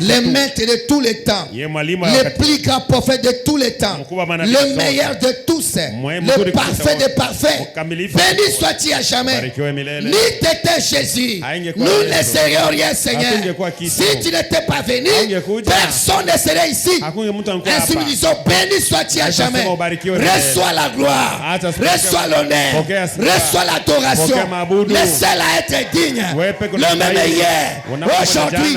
le maître de tous les temps, le plus grand prophète de tous les temps, le meilleur de tous, le parfait des parfaits. Béni sois-tu à jamais. Ni t'étais Jésus, nous ne serions rien, Seigneur. Si tu n'étais pas venu, personne ne serait ici. Ainsi nous disons, béni sois-tu à jamais. Reçois la gloire, reçois l'honneur, reçois l'adoration. Le seul à être digne, le même hier, aujourd'hui,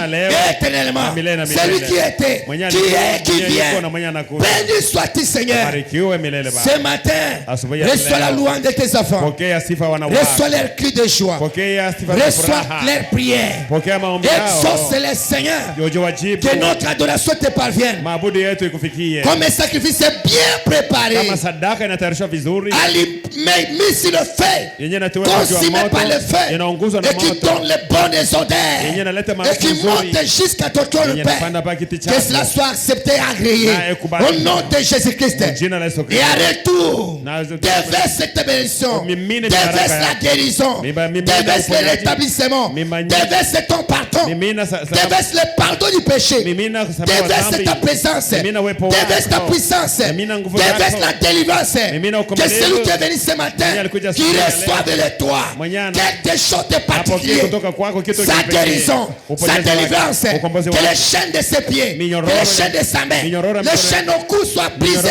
éternellement. C'est lui qui était, qui est, qui vient. Béni sois-tu, Seigneur. Ce matin, reçois la louange de tes enfants. Reçois leurs cris de joie. Reçois leurs prières. Exauce les Seigneurs. Que notre adoration te parvienne. Comme un sacrifice bien préparé. Mis sur le feu. Consumé par le feu. Et qui donne le bon des odeurs. Et qui monte jusqu'à ton trône, Père. Que cela soit accepté et agréé. Au nom de Jésus-Christ. Et à retour, déverse cette bénédiction. Déverse la guérison. Déverse le rétablissement. Déverse ton pardon. Déverse le pardon du péché. Déverse ta présence. Déverse ta puissance. Déverse la délivrance. Que celui qui est venu ce matin, qui reçoive de toi quelque chose de particulier. Sa guérison, sa délivrance. Que les chaînes de ses pieds, que les chaînes de sa main, les chaînes au cou soient brisées.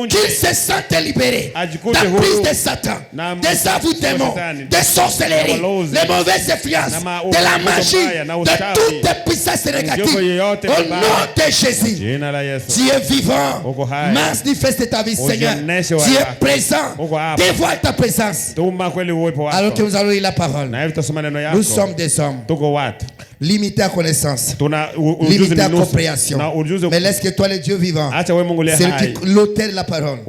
Qu'il se sente libéré. La prise de Satan, des aveux démons, des sorcelleries, les mauvaises influences, de la magie, de toutes les puissances négatives. Au nom de Jésus, tu es vivant. Manifeste ta vie, Seigneur. Tu es présent. Dévoile ta présence. Alors que nous allons lire la parole. Nous sommes des hommes limités à connaissance, limité à compréhension. Mais laisse que toi, le Dieu vivant, c'est l'auteur de la parole,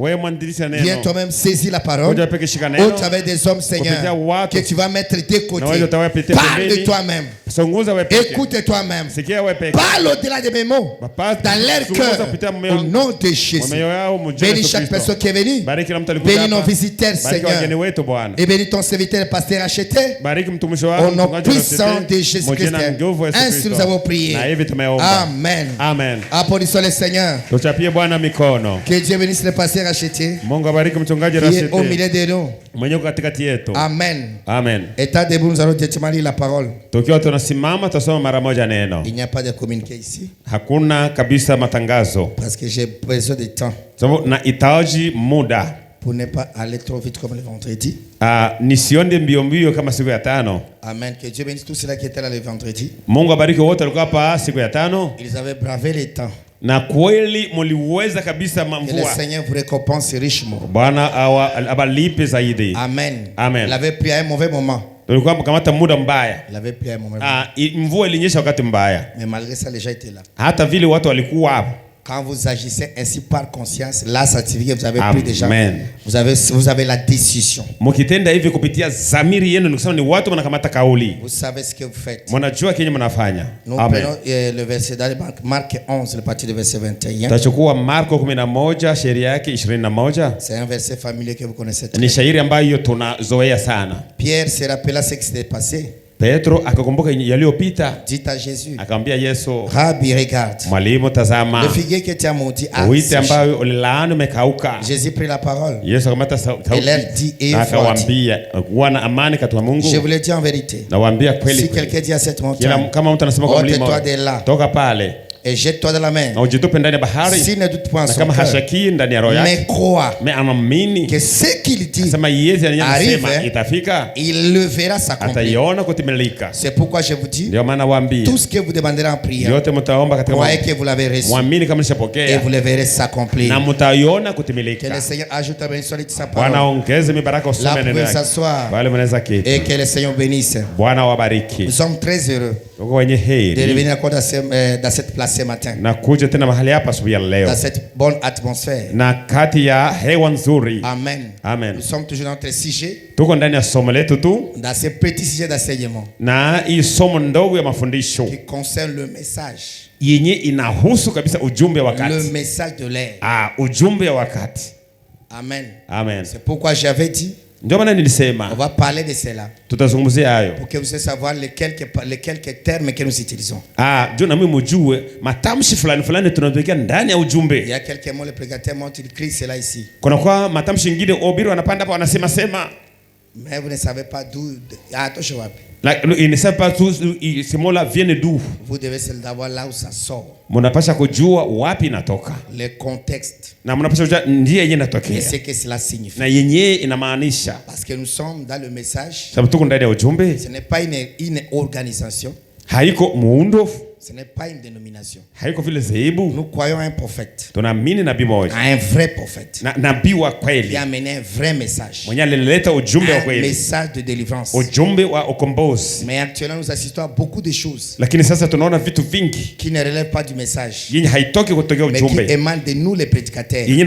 viens toi-même saisir la parole au travers des hommes, Seigneur, que tu vas mettre de côté. Parle de toi-même. Écoute toi-même. Parle au-delà de mes mots, dans leur cœur, au nom de Jésus. Bénis chaque personne qui est venue. Bénis nos visiteurs, Seigneur. Et bénis ton serviteur, pasteur acheté. Au nom puissant de Jésus-Christ. Ainsi nous avons prié. Amen. Amen. Applaudissons le Seigneur. Que Dieu bénisse le pasteur acheté qui est au milieu de nous. Amen. Amen. État debout, nous allons directement lire la parole. Il n'y a pas de communiqué ici. Hakuna kabisa matangazo. Parce que j'ai besoin de temps. Nahitaji muda. Pour ne pas aller trop vite comme le vendredi. Nisionde mbio mbio kama siku ya tano. Amen. Que Dieu bénisse tous ceux qui étaient là le vendredi. Mungu abariki wote walikuwa hapa siku ya tano. Ils avaient bravé le temps. Na kweli mliweza kabisa mvua. Que le Seigneur vous récompense richement. Bwana abalipe zaidi. Amen. Amen. Il avait pris un mauvais moment. Tulikuwa mkamata muda mbaya. Il avait pris un mauvais moment. Mvua ilinyesha wakati mbaya. Mais malgré ça les gens étaient là. Hata vile watu walikuwa hapo. Quand vous agissez ainsi par conscience, là ça signifie que vous avez pris déjà. Vous avez la décision. Mkitenda hivi kupitia zamiri yenu, nikusema ni watu wanakamata kauli. Vous savez ce que vous faites. Mnajua kenye mnafanya. Nous prenons le verset dans Marc 11, le partie du verset 21. Tachukua Marko 11 sheria yake 21. C'est un verset familier que vous connaissez très bien. Ni shairi ambayo tunazoea sana. Pierre se rappela ce qui s'était passé. Petro akakumbuka yaliyopita. Dit à Jésus. Akamwambia Yesu, Rabbi, regarde. Mwalimu, tazama. Le figuier que tu as maudit a witi ambayo ulilaani umekauka. Jésus prit la parole. Yesu akamata sauti. Il leur dit et akawaambia, kuwa na amani katika Mungu. Je vous le dis en vérité. Nawaambia kweli. Si quelqu'un dit à cette montagne, kama mtu anasema kwa mlima, ôte-toi de là. Toka pale. Et jette-toi dans la mer. Si ne doute pas en son cœur, mais crois que ce qu'il dit arrive, il le verra s'accomplir. C'est pourquoi je vous dis, tout ce que vous demanderez en prière, croyez que vous l'avez reçu et vous le verrez s'accomplir. Que le Seigneur ajoute à bénédiction de sa parole. Là, vous pouvez s'asseoir et que le Seigneur bénisse. Nous sommes très heureux de revenir encore dans cette place ce matin. Dans cette bonne atmosphère. Amen. Amen. Nous sommes toujours dans notre sujet. Dans ce petit sujet d'enseignement. Qui concerne le message. Le message de l'air. Ujumbe wa wakati. Amen. Amen. C'est pourquoi j'avais dit. Ndio maana nilisema on va parler de cela. Tutazungumzia hayo. Pour que vous savoir les quelques termes que nous utilisons. Ndio na mimi mjue matamshi fulani tunatumia ndani ya ujumbe. Il y a quelques mots le prédicateur monte, il crie cela ici. Kuna kwa matamshi mengine obiri wanapanda hapa wanasema sema. Mais vous ne savez pas d'où attention wapi. Il ne sait pas tous ces mots-là viennent d'où. Vous devez savoir là où ça sort. Mnapaswa kujua wapi inatoka. Le contexte. Na mnapaswa kujua ndiye yenye inatokea. Et ce que cela signifie. Na yenye inamaanisha. Parce que nous sommes dans le message. Sababu tuko ndani ya ujumbe. Ce n'est pas une organisation. Haiko muundo. Ce n'est pas une dénomination. Haiko vile zehebu. Nous croyons à un prophète. Tunaamini nabii mmoja. Un vrai prophète. Nabii wa kweli. Qui a amené un vrai message. Mwenye alileta ujumbe wa kweli. Un message de délivrance. Ujumbe wa ukombozi. Mais actuellement nous assistons à beaucoup de choses. Lakini sasa tunaona vitu vingi. Qui ne relèvent pas du message. Yenye haitoki kutoka ujumbe. Mais qui émanent de nous les prédicateurs. Yenye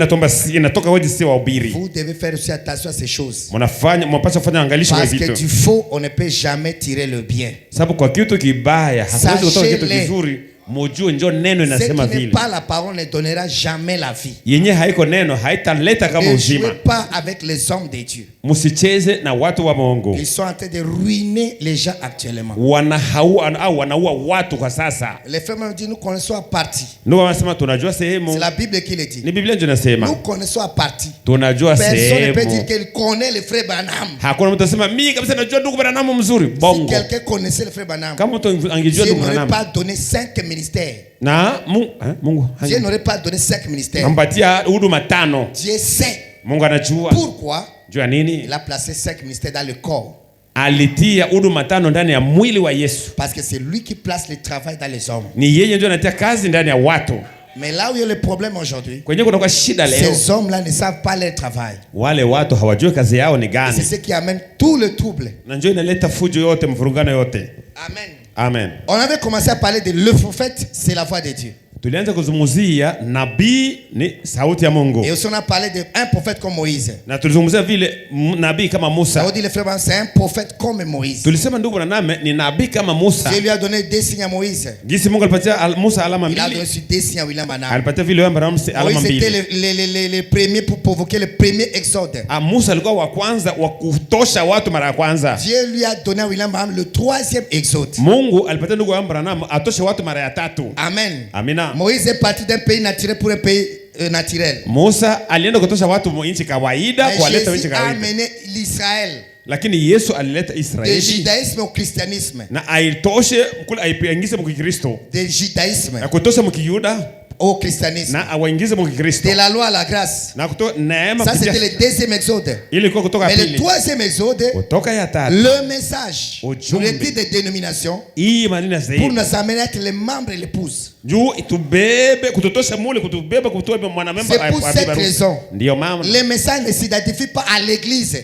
inatoka wewe si wahubiri. Vous devez faire aussi attention à ces choses. Mnapaswa kufanya angalisho kwa vitu. Parce que du faux on ne peut jamais tirer le bien. Sababu kwa kitu kibaya hasiwezi kutoka kitu kizuri. Mujue njo neno inasema vile. Ce qui n'est pas la parole ne donnera jamais la vie. Yenye haiko neno haitaleta kama uzima. Ne jouez pas avec les hommes de Dieu. Musicheze na watu wa Mungu. Ils sont en train de ruiner les gens actuellement. Wanaua watu kwa sasa. Les frères me disent nous connaissons à partie. Ndio wanasema tunajua sehemu. C'est la Bible qui le dit. Ni Biblia ndio inasema. Nous connaissons à partie. Tunajua sehemu. Personne ne peut dire qu'il connaît le frère Branham. Hakuna mtu anasema mimi kabisa najua ndugu Branham mzuri. Bongo. Si quelqu'un connaissait le frère Branham. Kama mtu angejua ndugu Branham. Dieu n'aurait pas donné 5 ministères. Na Mungu. Dieu n'aurait pas donné 5 ministères. Ampatia huduma 5. Dieu sait. Mungu anajua. Pourquoi? Jua nini? Il a placé 5 ministères dans le corps. Alitia huduma 5 ndani ya mwili wa Yesu. Parce que c'est lui qui place le travail dans les hommes. Ni yeye ndio anatia kazi ndani ya watu. Mais là où il y a le problème aujourd'hui, kwenye kuna kwa shida leo, ces hommes-là ne savent pas leur travail. Wale watu hawajui kazi yao ni gani. C'est ce qui amène tout le trouble. Na njoo inaleta fujo yote, mvurugano yote. Amen. Amen. On avait commencé à parler de le prophète, c'est la voix de Dieu. Tulianza kuzungumzia nabii ni sauti ya Mungu. Et aussi on a parlé d'un prophète comme Moïse. Na tulizungumzia vile nabii kama Musa. Ça veut dire le frère, c'est un prophète comme Moïse. Tulisema ndugu na name ni nabii kama Musa. Dieu lui a donné des signes à Moïse. Gisi Mungu alipatia Musa alama mbili. Il a donné des signes à William Branham. Alipatia vile alama mbili. Moïse était les premiers pour provoquer le premier exode. Musa alikuwa wa kwanza wa kutosha watu mara ya kwanza. Dieu lui a donné à William Branham le 3e exode. Mungu alipatia ndugu Branham atoshe watu mara ya 3. Amen. Amina. Moïse est parti d'un pays naturel pour un pays naturel. Musa alienda kutosha watu nchi kawaida kuwaleta nchi kawaida. Jésus a amené l'Israël. Lakini Yesu alileta Israeli. De judaïsme au christianisme. Na aitoshe kule aipiangize mkristo. De judaïsme. Na kutosha mkiyuda au christianisme. Na awaingize mkristo. De la loi à la grâce. Na kutoka neema. Ça c'était le deuxième exode. Ili kwa kutoka pili. Mais le troisième exode. Kutoka ya tatu. Le message. Le titre de dénomination. Hii maneno zaidi. Pour nous amener à être les membres et l'épouse. Juu itubebe kutotosha mule kutubeba kutoa mwanamemba. C'est pour cette raison. Ndio mama. Le message ne s'identifie pas à l'église.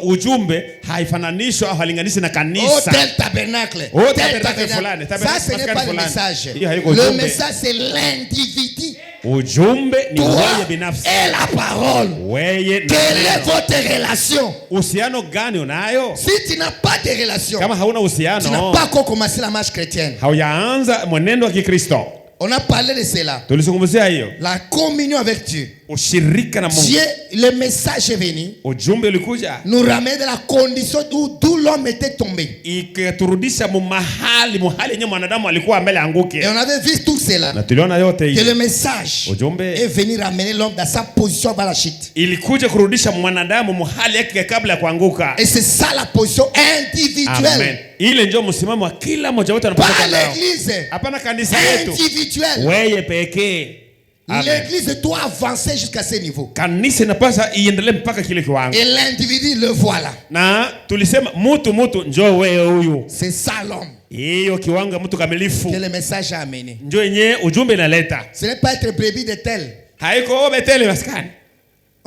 Ujumbe haifananishwa au halinganishi na kanisa. Oh, tel tabernacle. Tel tabernacle. Ça ce n'est pas le message. Le message c'est l'individu. Ujumbe ni wewe binafsi. Et la parole. Wewe na quelle est votre relation? Uhusiano gani unayo? Si tu n'as pas de relation, kama hauna uhusiano, tu n'as pas encore commencé la marche chrétienne. Haujaanza mwenendo wa Kikristo. On a parlé de cela. Tulisungumzia hiyo. La communion avec Dieu. Ushirika na Mungu. Dieu, le message est venu. Ujumbe ulikuja. Nous ramène de la condition d'où l'homme était tombé. Ikaturudisha mahali yenye mwanadamu alikuwa mbele anguke. Et on avait vu tout cela. Na tuliona yote hiyo. Que le message est venu ramener l'homme dans sa position avant la chute. Ilikuja kurudisha mwanadamu mahali yake kabla ya kuanguka. Et c'est ça la position individuelle. Amen. Ile ndio msimamo wa kila mmoja wetu anapata leo. L'église. Hapana kanisa letu. Individuelle. Wewe pekee. L'église doit avancer jusqu'à ce niveau. Kanisa inapaswa iendelee mpaka kile kiwango. Et l'individu le voilà. Na tulisema mtu njoo wewe huyu. C'est ça l'homme. Hiyo kiwango mtu kamilifu. Que le message a amené. Njoo yenyewe ujumbe inaleta. Ce n'est pas être brebis de tel. Haiko betele maskani.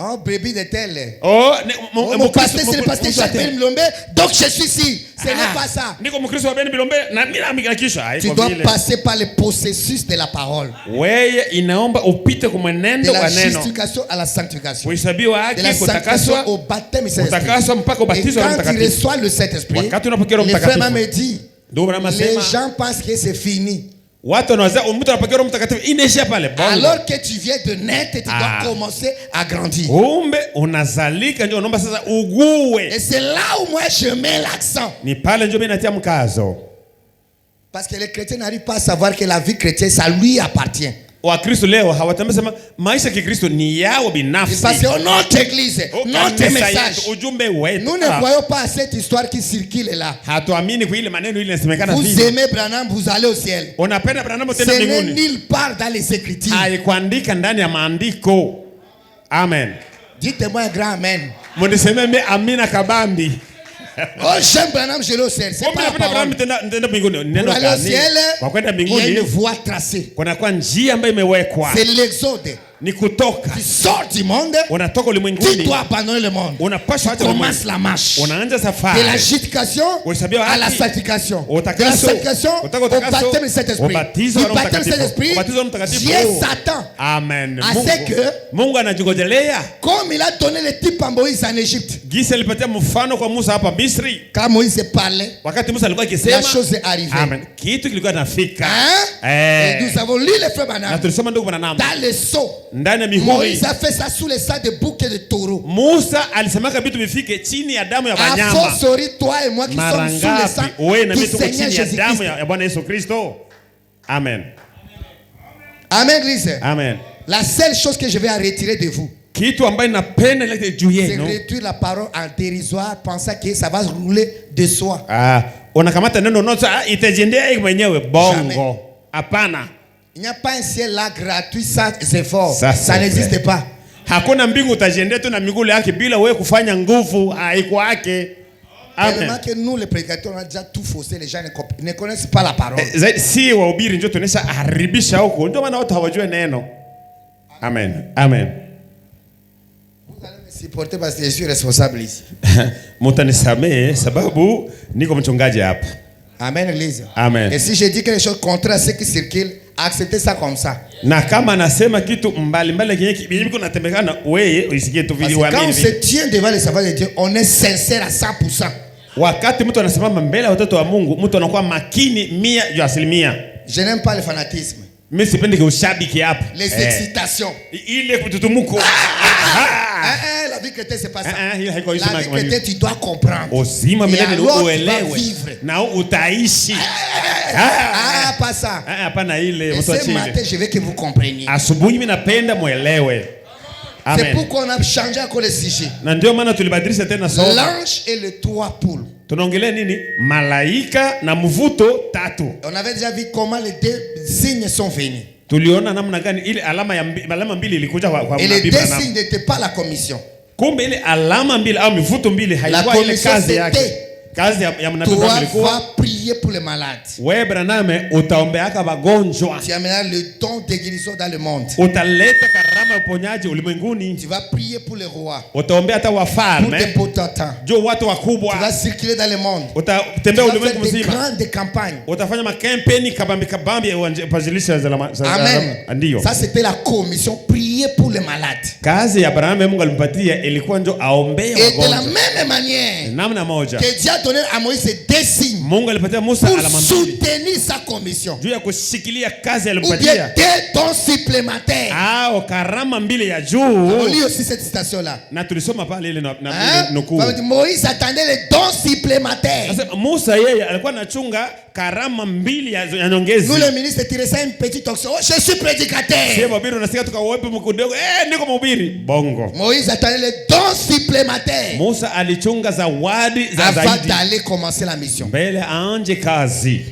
Oh, brebis de tel. Oh, mon pasteur c'est le pasteur Jacques Ben Bilombe, donc je suis ici. Ce n'est pas ça. Niko mkristo wa Ben Bilombe na mimi namikakisha. Tu dois passer par le processus de la parole. Wewe inaomba upite kwa mwenendo wa neno. De la justification à la sanctification. Kuhesabiwa haki, kutakaswa au baptême Saint-Esprit. Kutakaswa mpaka ubatizo wa Mtakatifu. Quand tu reçois le Saint-Esprit, wakati unapokea Roho Mtakatifu, les me dit, les gens pensent que c'est fini. Alors que tu viens de naître, tu dois commencer à grandir. Et c'est là où moi je mets l'accent. Parce que les chrétiens n'arrivent pas à savoir que la vie chrétienne, ça lui appartient. Parce que notre église, notre message, nous ne voyons pas cette histoire qui circule là. Vous aimez Branham, vous allez au ciel. Ce n'est nulle part dans les Écritures. Amen. Dites-moi un grand amen. Oh, j'aime Branham, je l'ai au ciel. C'est pas la parole. Pour aller au ciel, il y a une voie tracée. C'est l'exode. Tu sors du monde, tu dois abandonner le monde. Tu commences la marche. De la justification à la sanctification. De la sanctification au baptême de Saint-Esprit. Du baptême de Saint-Esprit, Dieu s'attend à ce que, comme il a donné le type à Moïse en Égypte, quand Moïse parlait, la chose est arrivée. Et nous avons lu les frères Branham dans le sceau. Moïse a fait ça sous les sang de boucs et de taureaux. A fortiori, toi et moi qui sommes sous les sang du Seigneur Jésus-Christ. Amen. Amen, Église. Amen. La seule chose que je vais retirer de vous, c'est réduire la parole en dérisoire, pensant que ça va se rouler de soi. Il n'y a pas un ciel là gratuit sans effort. Ça n'existe pas. Tellement que nous les prédicateurs on a déjà tout faussé, les gens ne connaissent pas la parole. Amen. Amen. Vous allez me supporter parce que je suis responsable ici. Amen, Église. Amen. Et si je dis quelque chose contre ce qui circule, acceptez ça comme ça. Parce que quand on se tient devant les savoir de Dieu, on est sincère à 100%. Je n'aime pas le fanatisme. Les excitations. La vie chrétienne, c'est pas ça. La vie chrétienne, tu dois comprendre. Et alors, tu vas vivre. Pas ça. Et ce matin, je veux que vous compreniez. C'est pourquoi on a changé encore le sujet. L'ange et les trois poules. On avait déjà vu comment les deux signes sont venus. Et les deux signes n'étaient pas la commission. La commission c'était: toi vas prier pour les malades. Tu amèneras le don de guérison dans le monde. Tu vas prier pour les rois, pour des potentats. Tu vas circuler dans le monde. Tu vas faire des grandes campagnes. Amen. Ça c'était la commission, prier pour les malades. Et de la même manière que Dieu a donné à Moïse deux signes pour soutenir sa commission, ou bien deux dons supplémentaires. On lit aussi cette citation-là. Moïse attendait les dons supplémentaires. Nous les ministres tiraient ça une petite onction. Oh, je suis prédicateur. Moïse attendait les dons supplémentaires avant d'aller commencer la mission.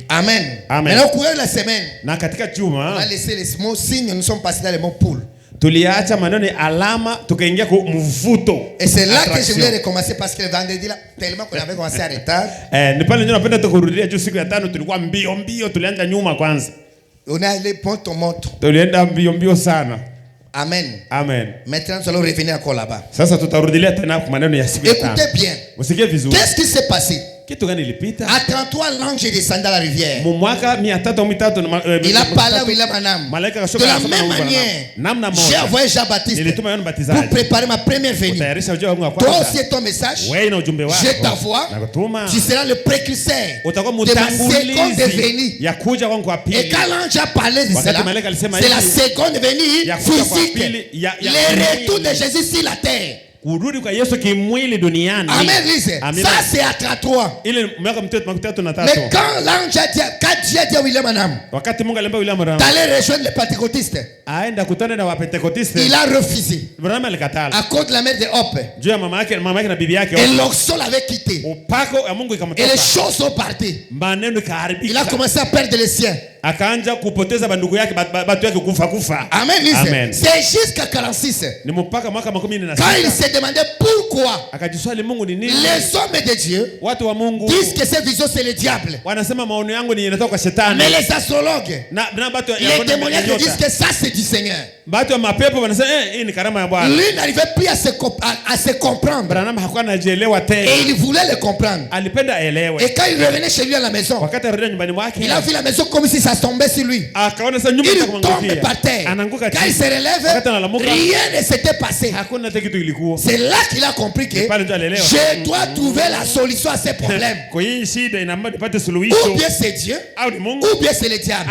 Amen. Maintenant au cours de la semaine, on a laissé les mots signes, nous sommes passés dans les mots poules. Et c'est là que je voulais recommencer, parce que le vendredi là, tellement qu'on avait commencé à retard. On est allé point au montre. Amen. Amen. Maintenant nous allons revenir encore là-bas. Écoutez bien. Qu'est-ce qui s'est passé? À 33 l'ange est descendu à la rivière. Il a parlé à William Branham. De la même manière, j'ai envoyé Jean-Baptiste pour préparer ma première venue. Toi aussi ton message, je t'envoie. Tu seras le précurseur de ma seconde venue. Et quand l'ange a parlé de cela, c'est la seconde venue physique. Le retour de Jésus sur la terre. Amen, lise. Ça c'est à 33. Mais quand l'ange a dit, quand Dieu a dit à William Branham d'aller rejoindre les pentecôtistes, il a refusé à cause de la mère de Hope. Et l'onction l'avait quitté. Et les choses sont parties. Il a commencé à perdre les siens. Amen. C'est jusqu'à 46. Quand il s'est demandé pourquoi les hommes de Dieu disent que cette vision c'est le diable, mais les astrologues, les démoniaques disent que ça c'est du Seigneur. Lui n'arrivait plus à se comprendre. Et il voulait le comprendre. Et quand il revenait chez lui à la maison, il a vu la maison comme si ça tombait sur lui. Il tombe par terre. Quand il se relève, rien ne s'était passé. C'est là qu'il a compris que je dois trouver la solution à ces problèmes. Ou bien c'est Dieu, ou bien c'est le diable.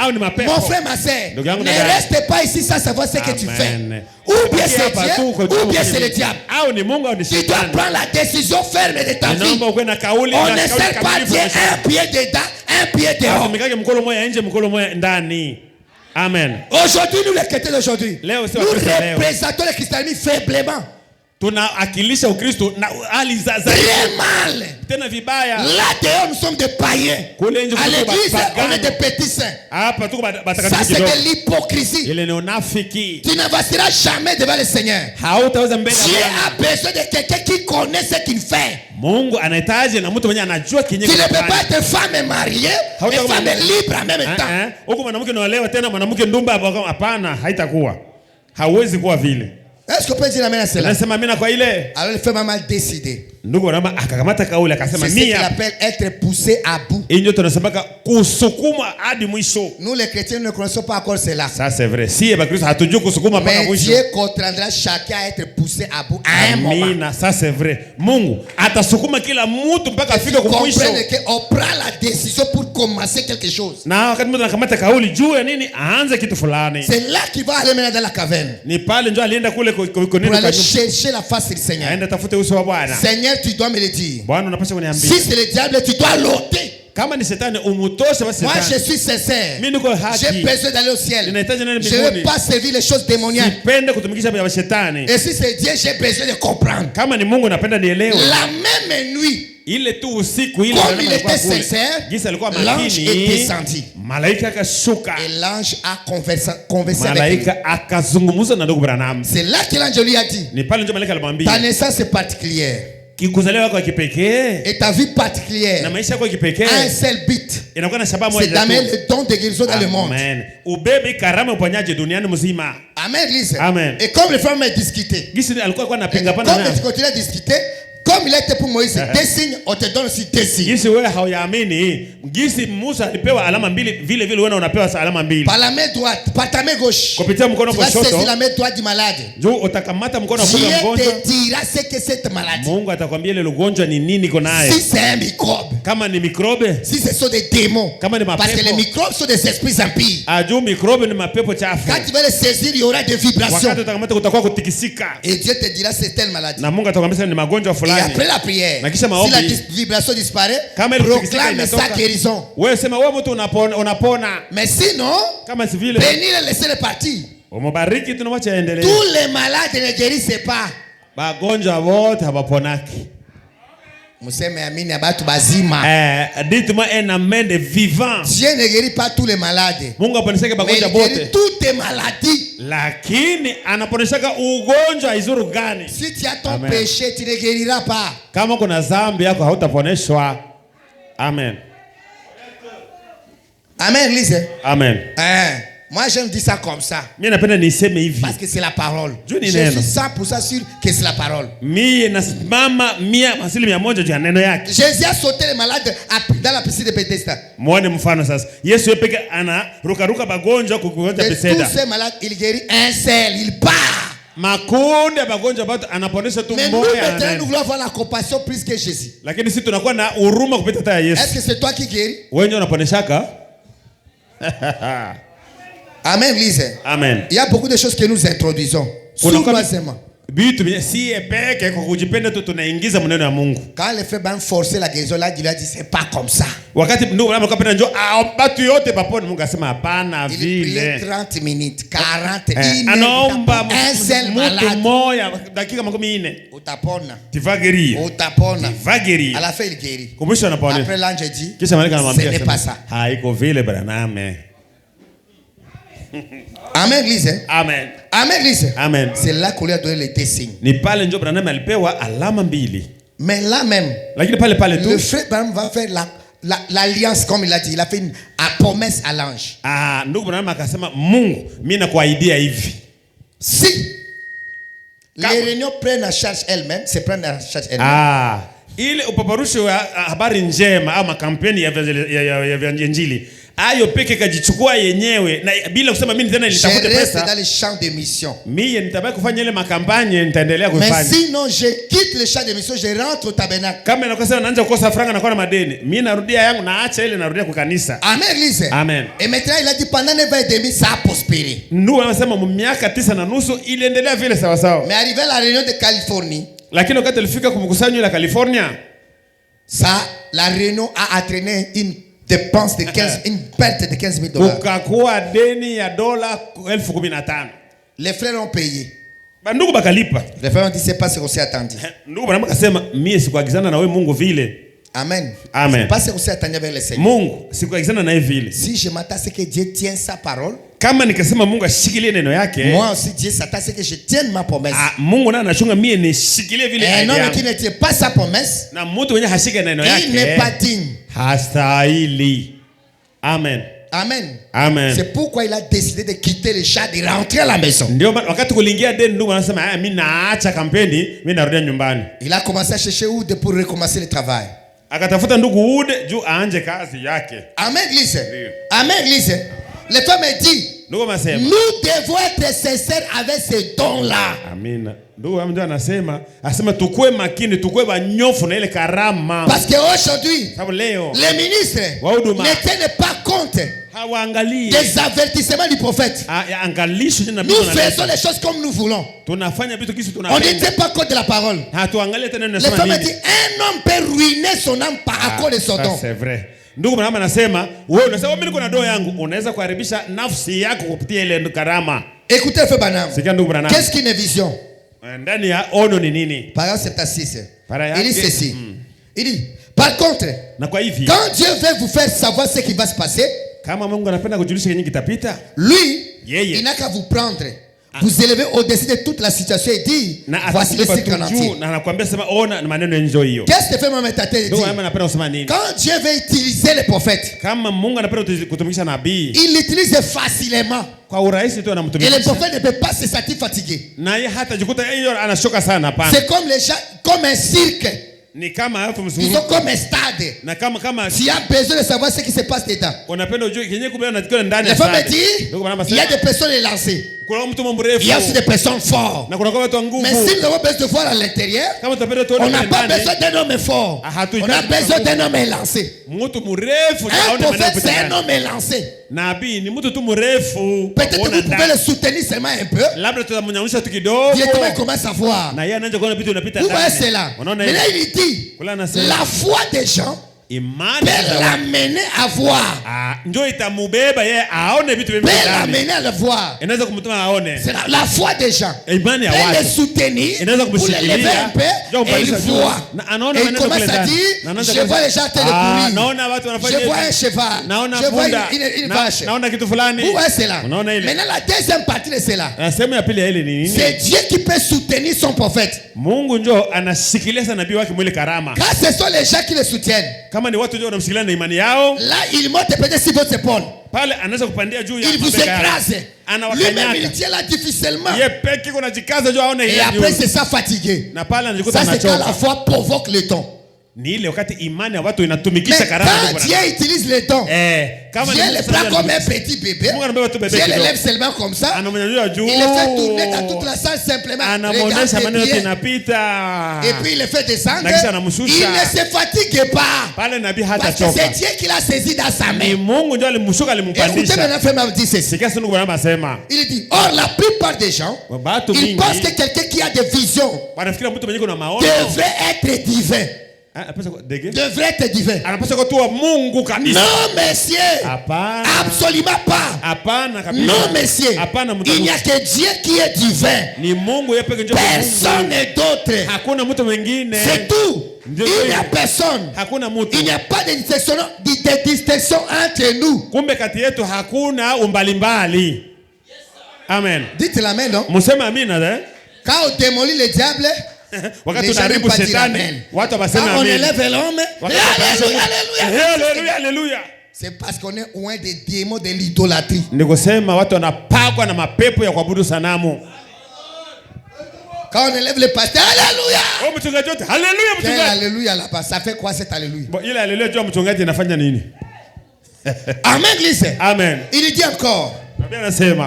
Mon frère, ma soeur, ne reste pas ici sans savoir ce que tu fais. Ou bien c'est Dieu, ou bien c'est le diable. Tu dois prendre la décision ferme de ta vie. On ne sert pas Dieu un pied dedans, un pied dehors. Amen. Aujourd'hui, nous les chrétiens d'aujourd'hui, nous représentons le christianisme faiblement. Tunawakilisha Ukristo na hali za très mal. Tena vibaya. Là dehors nous sommes des païens. À l'église on est des petits saints. Ça c'est de l'hypocrisie. Tu n'avanceras jamais devant le Seigneur. Dieu a besoin de quelqu'un qui connaît ce qu'il fait. Tu ne peux pas être femme mariée et femme libre en même temps. Est-ce que vous pouvez dire amen à cela? Alors le fait m'a mal décidé. C'est ce qu'il appelle être poussé à bout. Nous les chrétiens ne connaissons pas encore cela. Ça c'est vrai. Mais Dieu contraindra chacun à être poussé à bout à un moment. Ça c'est vrai. Mungu atasukuma kila mtu mpaka afike kwa mwisho. On prend la décision pour commencer quelque chose. C'est là qu'il va aller maintenant dans la caverne. Pour aller chercher la face du Seigneur. Seigneur, tu dois me le dire. Si c'est le diable, tu dois l'ôter. Moi je suis sincère. J'ai besoin d'aller au ciel. Je ne veux pas servir les choses démoniaques. Et si c'est Dieu, j'ai besoin de comprendre. La même nuit, comme il était sincère, l'ange est descendu. Et l'ange a conversé avec lui. C'est là que l'ange lui a dit, ta naissance est particulière. Et ta vie particulière a un seul but. C'est d'amener le don de guérison dans le monde. Amen, Lise. Et comme les femmes ont discuté, comme ils continuent à discuter, comme il a été pour Moïse, des signes, on te donne aussi des signes. Par la main droite, par ta main gauche, tu vas saisir la main droite du malade. Dieu te dira ce que cette maladie. Si c'est un microbe, si ce sont des démons, parce que les microbes sont des esprits impies. Quand tu vas les saisir, il y aura des vibrations. Et Dieu te dira c'est telle maladie. Et après la prière, si la vibration disparaît, proclame sa guérison. Mais sinon, bénis et laissez-les partir. Tous les malades ne guérissent pas. Dites-moi un amen de vivant. Dieu ne guérit pas tous les malades, mais il guérit toutes les maladies. Si tu as ton péché, tu ne guériras pas. Amen. Amen, Lise. Amen. Moi, j'aime dire ça comme ça. Parce que c'est la parole. Je suis 100% sûr que c'est la parole. Jésus a sauté les malades dans la piscine de Bethesda. De tous ces malades, il guérit un seul. Il part. Mais nous, maintenant, nous voulons avoir la compassion plus que Jésus. Est-ce que c'est toi qui guéris? Amen, Lise. Amen. Il y a beaucoup de choses que nous introduisons. Sournoisement. Quand les frères vont forcer la guérison, là, il a dit c'est pas comme ça. Il priait 30 minutes, 40 minutes. Un seul malade. Tu vas guérir. À la fin, il guérit. Après, l'ange dit ce n'est pas ça. Amen, Lise. Amen. Amen, Lise. Amen. C'est là qu'on lui a donné les deux signes. Mais là même, le frère Branham va faire l'alliance, comme il a dit. Il a fait une promesse à l'ange. Si les réunions prennent en charge elles-mêmes, c'est prendre en charge elles-mêmes. Ile upaparushi wa habari njema au makampeni ya injili ayo peke kajichukua yenyewe na bila kusema mimi tena nitafute pesa. Dans le champ de mission. Mimi nitabaki kufanya ile makampanye, nitaendelea kufanya. Mais sinon je quitte le champ de mission, je rentre au tabernacle. Kama nakosema naanza kukosa franga na kuwa na madeni, mimi narudia yangu, naacha ile, narudia kwa kanisa. Amen, Lise. Amen. Et maintenant il a dit pendant 9 ans et demi ça a prospéré. Ndio anasema miaka 9 na nusu iliendelea vile sawa sawa. Mais arrivé à la réunion de Californie, lakini wakati alifika kumkusanyo la California, ça la réunion a entraîné une dépense de 15 une perte de $15,000. Kukakuwa deni ya dola 15,000. Les frères ont payé. Bandugu bakalipa. Les frères ont dit c'est pas ce qu'on s'est attendu. Ndugu bwana akasema mimi sikuagizana na wewe Mungu vile. Amen. Amen. C'est pas ce qu'on s'est attendu avec le Seigneur. Mungu sikuagizana na yeye vile. Si je m'attends à ce que Dieu tienne sa parole, kama nikasema Mungu ashikilie neno yake, moi aussi Dieu s'attend à ce que je tienne ma promesse. Mungu naye anachunga mimi nishikilie vile. Un homme qui ne tient pas sa promesse, na mtu mwenye hashika neno yake, il n'est pas digne. Hastahili. Amen. Amen. Amen. C'est pourquoi il a décidé de quitter le champ, de rentrer à la maison. Ndio wakati kulingia deni, ndugu anasema mimi naacha kampeni, mimi narudia nyumbani. Il a commencé à chercher Oude pour recommencer le travail. Akatafuta ndugu Oude juu aanje kazi yake. Amen, Église. Amen, Église. Le temps me dit, nous devons être sincères avec ces dons-là. Amina. Ndugu ambaye anasema tukue makini, tukue banyofu na ile karama. Parce que aujourd'hui, les ministres ne tiennent pas compte des avertissements du prophète. Nous faisons les choses comme nous voulons. On ne tient pas compte de la parole. Le fameux dit, un homme peut ruiner son âme à cause de son don. C'est vrai. Ndugu Branham anasema wewe unasema mimi niko na doa yangu, unaweza kuharibisha nafsi yako kupitia ile karama. Écoutez frère Branham. Qu'est-ce qu'une vision? Ndani ya ono ni nini? Paragraphe 76. Il dit ceci. Il dit par contre, quand Dieu veut vous faire savoir ce qui va se passer, kama Mungu anapenda kujulisha yenye kitapita, lui il n'a qu'à vous prendre, vous élever au-dessus de toute la situation et dire voici le cycle en entier. Qu'est-ce que fait mon métateur dit? Quand Dieu veut utiliser les prophètes, il l'utilise facilement. Et les prophètes ne peuvent pas se sentir fatigués. C'est comme les gens, comme un cirque. Ils sont comme un stade. S'il y a besoin de savoir ce qui se passe dedans, les femmes me disent il y a des personnes élancées, il y a aussi des personnes fortes. Mais si nous avons besoin de voir à l'intérieur, on n'a pas besoin d'un homme fort, on a besoin d'un homme élancé. Un prophète, c'est un homme élancé. Peut-être que vous pouvez le soutenir seulement un peu. Directement il commence à voir. Vous voyez cela. Mais là il dit la foi des gens peut l'amener à voir. Peut l'amener à le voir. C'est la foi des gens. Peut les soutenir pour les lever un peu et ils voient. Et il commence à dire je vois les gens de courir. Je vois un cheval. Je vois une vache. Vous voyez cela. Maintenant la deuxième partie de cela, c'est Dieu qui peut soutenir son prophète. Quand ce sont les gens qui le soutiennent, là il monte peut-être sur votre épaule. Pale anaweza kupandia juu ya il vous écrase. Lui-même il tient là difficilement. Et après c'est ça fatigué. Ça c'est quand la foi provoque le don. Ni ile wakati imani ya watu inatumikisha karama ndogo. Mais Dieu utilise le don. Dieu le prend comme un petit bébé. Dieu le lève seulement comme ça. Il le fait tourner dans toute la salle simplement. Et puis il le fait descendre. Il ne se fatigue pas. Parce que c'est Dieu qui l'a saisi dans sa main. Écoutez maintenant, frère m'a dit ceci. Il dit, or la plupart des gens, ils pensent que quelqu'un qui a des visions devrait être divin. Devrait être divin. Non, messieurs. Absolument pas. Non, messieurs. Il n'y a que Dieu qui est divin. Personne d'autre. C'est tout. Il n'y a personne. Il n'y a pas de distinction entre nous. Amen. Dites l'amen, non? Quand on démolit le diable, wakati tunaharibu shetani watu waseme amen. On élève l'homme. Alléluia, alléluia. C'est parce qu'on est loin des démons de l'idolâtrie. Nikusema watu wanapakwa na mapepo ya kuabudu sanamu. Quand on élève le pasteur, alléluia. Oh mchungaji wote, alléluia mchungaji. Alléluia là-bas, ça fait quoi cet alléluia? Bon, ile alléluia tu mchungaji inafanya nini? Amen glisse. Amen. Il dit encore.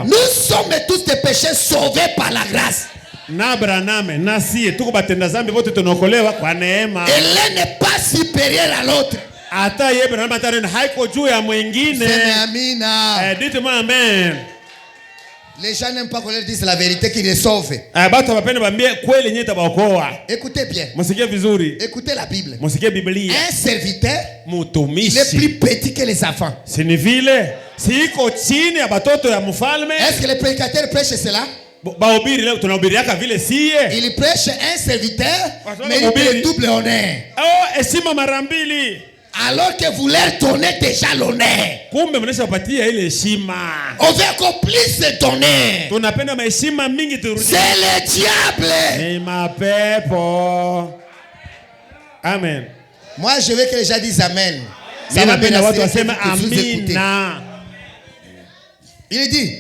Nous sommes tous des pécheurs sauvés par la grâce. Et l'un n'est pas supérieur à l'autre. Dites-moi amen. Les gens n'aiment pas qu'on leur dise la vérité qui les sauve. Écoutez bien. Écoutez la Bible. Un serviteur est plus petit que les enfants. Est-ce que les prédicateurs prêchent cela? Il prêche un serviteur, mais il fait double honneur. Alors que vous leur donnez déjà l'honneur. On veut encore plus de donner. C'est le diable. Amen. Moi je veux que les gens disent amen. Il dit,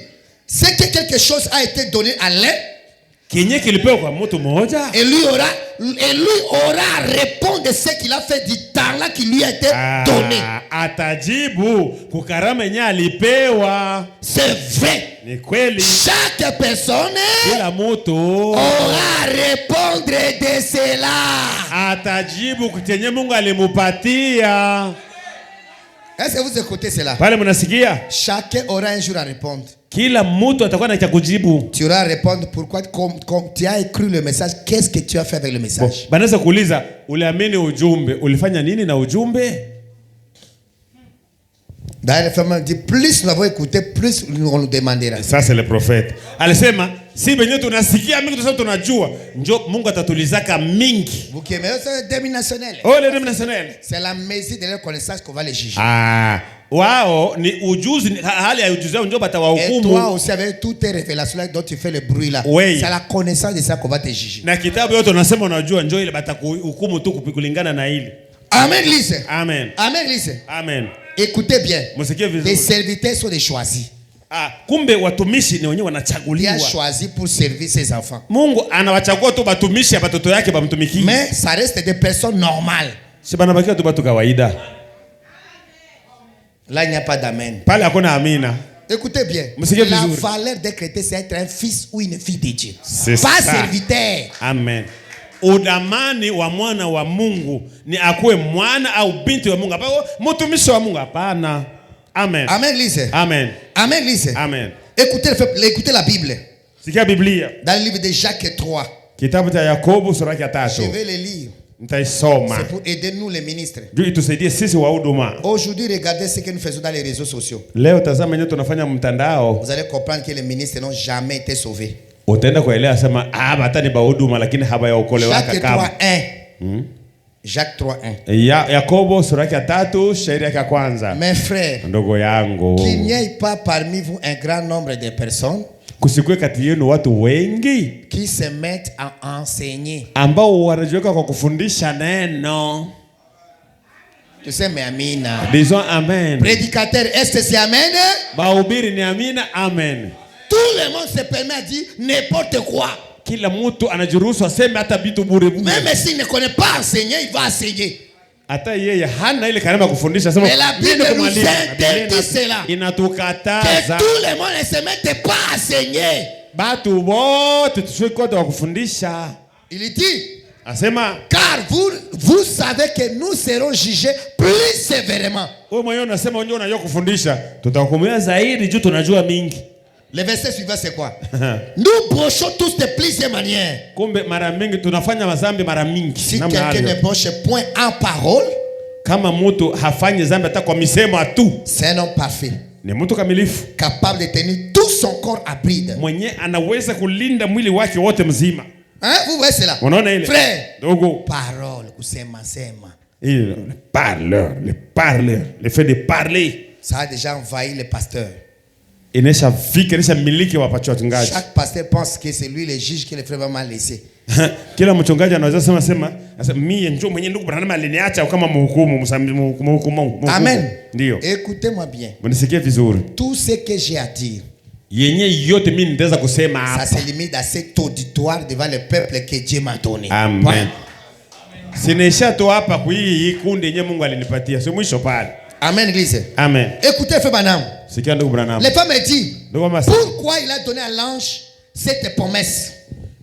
c'est que quelque chose a été donné à l'un. Et lui aura à répondre de ce qu'il a fait du talent qui lui a été donné. C'est vrai. Chaque personne aura à répondre de cela. Est-ce que vous écoutez cela? Chacun aura un jour à répondre. Tu auras à répondre pourquoi, comme tu as écrit le message, qu'est-ce que tu as fait avec le message? D'ailleurs, le frère dit, plus nous avons écouté, plus on nous demandera. Ça c'est le prophète. Alisema, si benye tunasikia mingi tunasema tunajua, njo Mungu atatulizaka mingi. Vous qui aimez, c'est dénominationnel. Oh, le dénominationnel. C'est la mesure de leur connaissance qu'on va les juger. Wao ni ujuzi, hali ya ujuzi wao ndio batawahukumu. Et toi aussi avec toutes tes révélations dont tu fais le bruit là. Oui. C'est la connaissance de ça qu'on va te juger. Na kitabu yote unasema unajua ndio ile batakuhukumu tu kulingana na ile. Amen glisse. Amen. Amen glisse. Amen. Écoutez bien. Les serviteurs sont des choisis. Kumbe watumishi ni wenyewe wanachaguliwa. Il a choisi pour servir ses enfants. Mungu anawachagua tu batumishi ya watoto yake bamtumikie. Mais ça reste des personnes normales. Si banabakia tu batu kawaida. Là, il n'y a pas d'amen. Pale hakuna amina. Écoutez bien. La valeur des chrétiens, c'est être un fils ou une fille de Dieu. Pas serviteur. Amen. Udamani wa mwana wa Mungu ni akuwe mwana au binti wa Mungu. Hapana mtumishi wa Mungu, hapana. Amen. Amen lise. Amen. Amen lise. Amen. Écoutez la Bible. Sikia Biblia. Dans le livre de Jacques 3. Kitabu cha Yakobo sura ya 3. Je vais le lire. C'est pour aider nous les ministres. Aujourd'hui, regardez ce que nous faisons dans les réseaux sociaux. Vous allez comprendre que les ministres n'ont jamais été sauvés. Jacques 3:1. Jacques 3:1. Mes frères, qu'il n'y ait pas parmi vous un grand nombre de personnes qui se mettent à enseigner. Tu sais, mais amina. Disons amen. Prédicateur, est-ce que c'est amen? Bahubiri ni amina, amen. Tout le monde se permet à dire n'importe quoi. Kila mtu anajiruhusu aseme hata vitu bure bure. Même s'il ne connaît pas enseigner, il va enseigner. Hata yeye hana ile karama kufundisha sema. Mais la Bible nous interdit cela. Inatukataza. Que tout le monde ne se mette pas à enseigner. Batu wote tusiwe kote wa kufundisha. Il dit, asema, car vous savez que nous serons jugés plus sévèrement. Wewe mwenyewe unasema wewe unajua kufundisha, tutahukumiwa zaidi juu tunajua mingi. Le verset suivant c'est quoi? Nous brochons tous de plusieurs manières. Kumbe mara mingi tunafanya mazambi mara mingi. Si quelqu'un ne broche point en parole, kama mtu hafanyi zambi hata kwa misemo tu, c'est un homme parfait. Ni mtu kamilifu, capable de tenir tout son corps à bride. Mwenye anaweza kulinda mwili wake wote mzima. Hein, vous voyez cela? Unaona ile? Frère, dogo. Parole, kusema sema. Le parleur, le fait de parler. Ça a déjà envahi les pasteurs. Inesha fika, inesha miliki wa wachungaji. Chaque pasteur pense que c'est lui le juge que les frères vont mal laisser. Kila mchungaji anaweza sema mimi njoo mwenye ndugu Branham aliniacha kama mhukumu. Amen. Ndio. Écoutez-moi bien. Mnisikie vizuri. Tout ce que j'ai à dire, yenye yote mimi nitaweza kusema hapa, ça se limite à cet auditoire devant le peuple que Dieu m'a donné. Amen. Sinesha to hapa kwa hii kundi yenye Mungu alinipatia. Sio mwisho pale. Amen église. Amen. Écoutez frère Branham. Sikia ndugu Branham. Le femme dit pourquoi il a donné à l'ange cette promesse.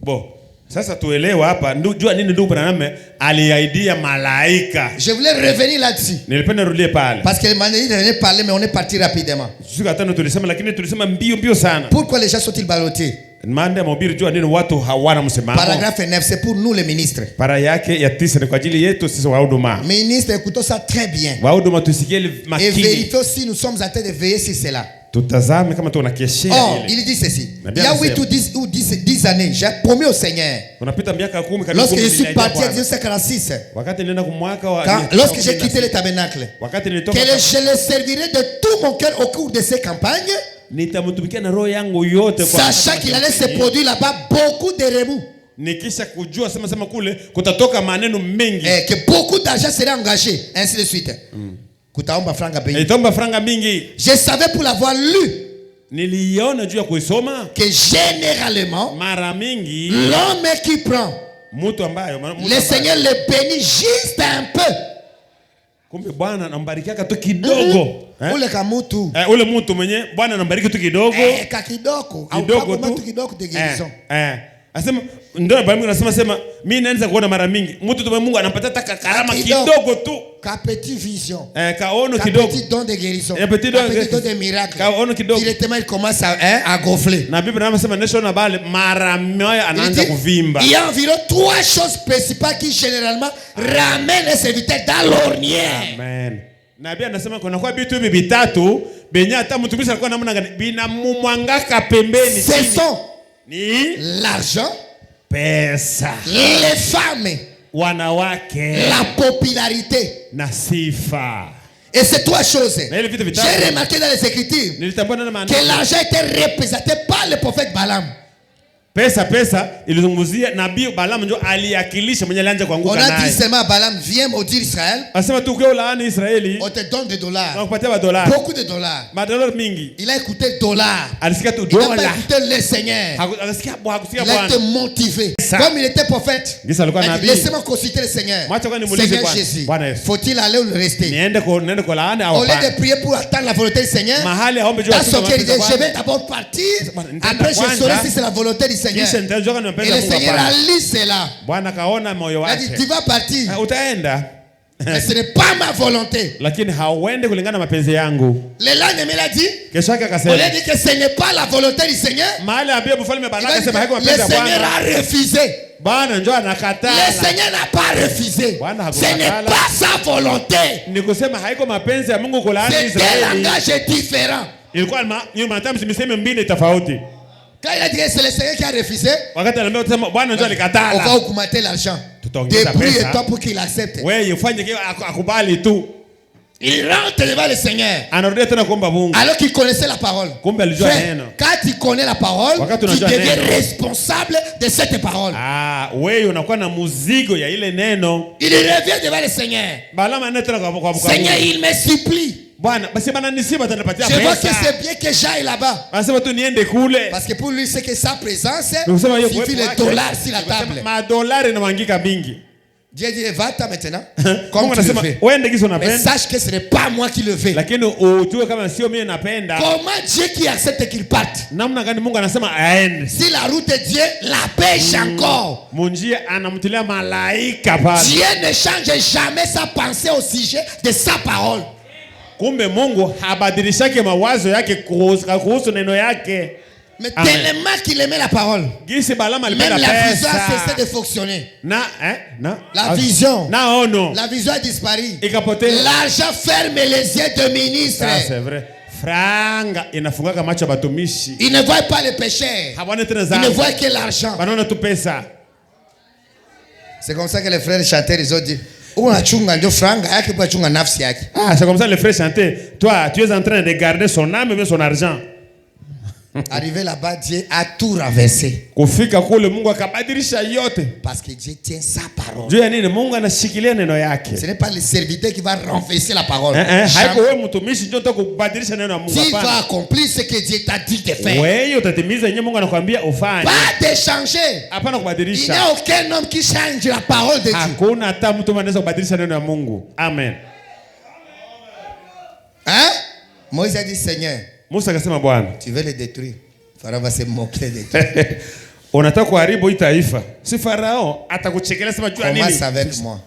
Bon. Sasa tuelewa hapa jua nini ndugu Branham aliaidia malaika. Je voulais revenir là-dessus. Nilipenda rudie pale. Parce que m'a dit de parler mais on est parti rapidement. Sisi hata tulisema lakini tulisema mbio sana. Pourquoi les gens sont-ils ballottés? Mande mhubiri jua nini watu hawana msimamo. Paragraphe 9 c'est pour nous les ministres. Para yake ya 9 ni kwa ajili yetu sisi wahuduma. Ministre, écoutons ça très bien. Wahuduma tusikie makini. Et vérifions si nous sommes en train de veiller sur cela. Tutazame kama tunakeshea ile. Oh, il dit ceci. Il y a 8 ou 10 années, j'ai promis au Seigneur. Unapita miaka 10 karibu. Lorsque je suis parti en 1946. Wakati nilienda kwa mwaka wa lorsque j'ai quitté le tabernacle. Wakati nilitoka. Que je le servirai de tout mon cœur au cours de ces campagnes. Nitamtumikia na roho yangu yote kwa. Sachant qu'il allait se produire là-bas beaucoup de remous. Nikisha kujua sema kule kutatoka maneno mengi. Que beaucoup d'argent serait engagé, ainsi de suite. Kutaomba franga bei. Itaomba franga mingi. Je savais pour l'avoir lu. Niliona juu ya kuisoma. Que généralement, mara mingi, l'homme qui prend, mtu ambaye le Seigneur le bénit juste un peu. Kumbe Bwana anambarikia tu kidogo. Ule kamutu. Ule mtu mwenye Bwana anambariki tu kidogo. Ka kidogo. Kidogo tu. Kidogo de guérison. Asema ndio Biblia inasema mimi naanza kuona mara mingi mtu tu Mungu anampatia taka karama kidogo tu. Ka petit vision. Kaono kidogo. Petit don de guérison. Petit don de miracle. Kaono kidogo. Directement il commence à gonfler. Na Biblia inasema nation bale mara moja anaanza kuvimba. Il y a environ 3 choses principales qui généralement ramènent les serviteurs dans l'ornière. Amen. Na Biblia inasema kuna kwa vitu hivi vitatu benye hata mtumishi alikuwa namna gani binamumwangaka pembeni chini. Ce sont ni l'argent, pesa, les femmes, wanawake, la popularité na sifa. Et ces 3 choses, j'ai remarqué dans les Écritures que l'argent était représenté par le prophète Balaam. Pesa ilizungumzia nabii Balaam ndio aliakilisha mwenye alianza kuanguka naye. On a dit seulement Balaam viens maudire Israël. Asema tu kwa laani Israeli. On te donne des dollars. On kupatia $. Beaucoup de dollars. $. Mingi. Il a écouté dollars. Alisikia tu $. Il a pas écouté le Seigneur. Hakusikia Bwana. Il a été motivé. Comme il était prophète. Laissez-moi consulter le Seigneur. Seigneur Jésus. Faut-il aller ou rester? Niende kwa laani au pas? Au lieu de prier pour attendre la volonté du Seigneur. Mahali aombe juu. Dans son cœur il dit je vais d'abord partir. Après je saurai si c'est la volonté du Seigneur. Et le Seigneur a lu cela. Il a dit tu vas partir. Mais ce n'est pas ma volonté. Le lendemain il a dit au lieu de que ce n'est pas la volonté du Seigneur, le Seigneur a refusé. Le Seigneur n'a pas refusé. Ce n'est pas sa volonté. C'est un langage différent. Quand il a dit que c'est le Seigneur qui a refusé, on va augmenter l'argent. Débrouille-toi pour qu'il accepte. Il rentre devant le Seigneur. Alors qu'il connaissait la parole. Frère, quand tu connais la parole, tu deviens responsable de cette parole. Il revient devant le Seigneur. Seigneur, il me supplie. Je vois que c'est bien que j'aille là-bas. Parce que pour lui, c'est que sa présence suffit les dollars sur la table. Dieu dit, va-t'en maintenant. Comme tu le fais. Mais sache que ce n'est pas moi qui le fais. Comment Dieu qui accepte qu'il parte? Si la route de Dieu la pêche encore. Dieu ne change jamais sa pensée au sujet de sa parole. Mais tellement qu'il aimait la parole, même la vision a cessé de fonctionner. La vision a disparu. L'argent ferme les yeux de ministres. C'est vrai. Il ne voit pas le péché. Il ne voit que l'argent. C'est comme ça que les frères chantaient, ils ont dit, c'est comme ça les frères chantaient. Toi, tu es en train de garder son âme et son argent. Arrivé là-bas, Dieu a tout renversé. Parce que Dieu tient sa parole. Ce n'est pas le serviteur qui va renverser la parole. S'il va accomplir ce que Dieu t'a dit de faire. Pas de changer. Il n'y a aucun homme qui change la parole de Dieu. Amen. Hein? Moïse a dit, Seigneur, Musa akasema Bwana, tu veux le détruire. Farao va se moquer de toi. Unataka kuharibu hii taifa. Si Farao atakuchekelea sema jua nini? Commence avec moi.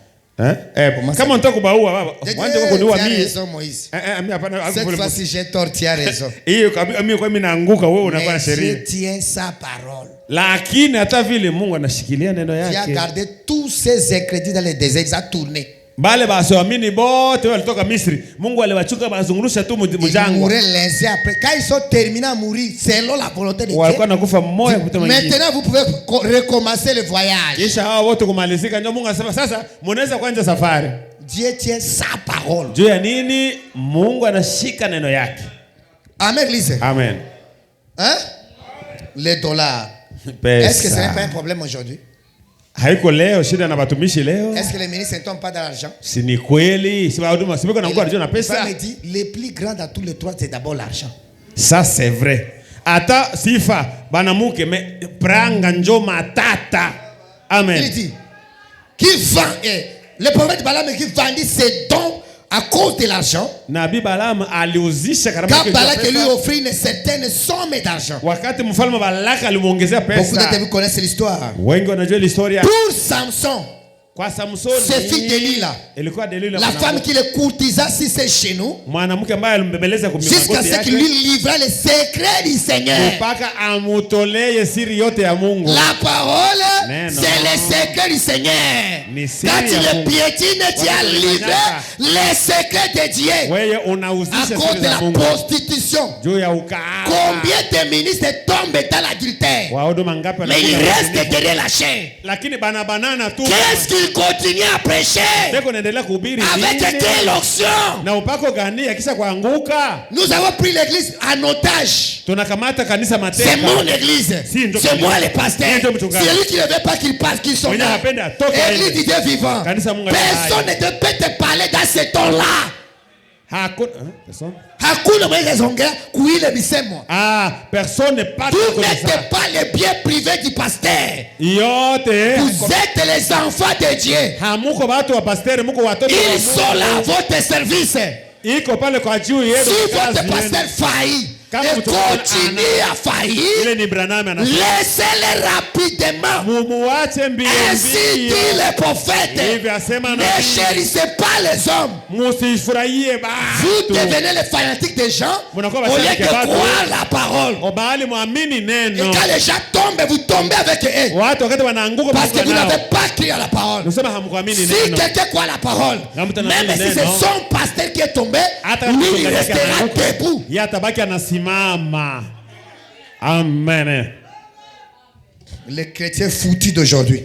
Kama unataka kubaua baba, mwanzo kuniua mimi. Raison Moïse. Hapana, cette fois-ci j'ai tort, tu as raison. Hiyo mimi kwa mimi naanguka, wewe unakuwa na sheria. Dieu tient sa parole. Lakini hata vile Mungu anashikilia neno yake. Dieu a gardé tous ses ingrédients dans les déserts à tourner. Bale basoamini bote walitoka Misri. Mungu aliwachuka bazungurusha tu mjangwa. Quand ils sont terminés à mourir selon la volonté de Dieu. Walikuwa nakufa mmoja kutoka mwingine. Maintenant vous pouvez recommencer le voyage. Kisha hao wote kumalizika ndio Mungu anasema sasa mnaweza kuanza safari. Dieu tient sa parole. Juu ya nini? Mungu anashika neno yake. Amen, Église. Amen. Hein? Les dollars. Est-ce que ce n'est pas un problème aujourd'hui? Haiko leo shida na batumishi leo. Est-ce que les ministres ne tombent pas dans l'argent? Si ni kweli, si huduma sibiko na mko anajua na pesa. Ça me dit le plus grand dans tous les trois c'est d'abord l'argent. Ça c'est vrai. Ata sifa banamuke me pranga njo matata. Amen. Il dit qui vend le prophète Balaam qui vendit ses dons à cause de l'argent. Nabii Balaam aliuzisha karama yake. Quand Balak lui offrit une certaine somme d'argent. Wakati mfalme Balak alimuongezea pesa. Beaucoup d'entre vous connaissent l'histoire. Wengi wanajua l'histoire. Pour Samson. Kwa Samson. C'est fille Delila. Ilikuwa Delila. La femme qui le courtisa sur ses genoux. Mwanamke ambaye alimbembeleza kwa miguu yake. Jusqu'à ce qu'il lui livra les secrets du Seigneur. Mpaka amutolee siri yote ya Mungu. La parole, c'est le secret du Seigneur. Quand tu le piétines, tu as livré les secrets de Dieu. À cause de la prostitution. Combien de ministres tombent dans l'adultère? Mais ils restent derrière la chaîne. Qu'est-ce qu'ils continuent à prêcher? Avec quelle onction? Nous avons pris l'église en otage. C'est mon église. C'est moi le pasteur. C'est lui qui ne veut pas qu'il passe, qu'il soit là. Église du Dieu vivant. Personne ne peut te parler dans ce ton-là. Personne n'est pas. Vous n'êtes pas les biens privés du pasteur. Vous êtes les enfants de Dieu. Ils sont là à votre service. Si votre pasteur faillit et continue à faillir, laissez-les rapidement. Ainsi dit le prophète, ne chérissez pas les hommes. Vous devenez les fanatiques des gens au lieu de croire la parole. Et quand les gens tombent, vous tombez avec eux. Parce que vous n'avez pas cru à la parole. Si quelqu'un croit à la parole, même si c'est son pasteur qui est tombé, lui il restera debout. Amen. Les chrétiens foutus d'aujourd'hui.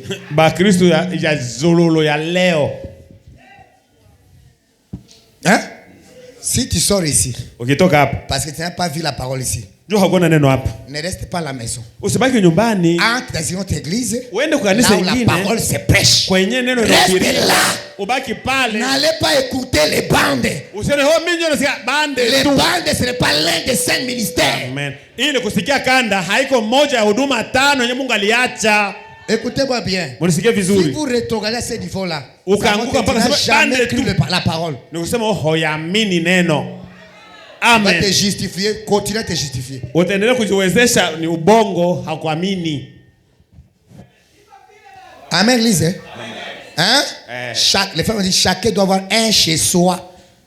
Hein? Si tu sors ici, ukitoka hapa parce que tu n'as pas vu la parole ici, njoo hakuna neno hapa, ne reste pas à la maison. Usibaki nyumbani. Entre dans une autre église, uende kwa kanisa lingine, la parole se prêche. Kwenye neno reste là. Ubaki pale. N'allez pas écouter les bandes. Usione ho mimi nasikia bande les tu. bandes ce n'est pas l'un des 5 ministères. Amen. Ile kusikia kanda haiko moja ya huduma tano yenye Mungu aliacha. Écoutez-moi bien. Munisikie vizuri. Si vous rétrogradez à ce niveau-là, ukaanguka mpaka sema jamais cru la parole. Ni kusema hoyamini neno. Amen. Va te justifier, continue à te justifier. Utaendelea kujiwezesha ni ubongo hakuamini. Amen, Lise. Hein? Les femmes disent chacun doit avoir un chez soi.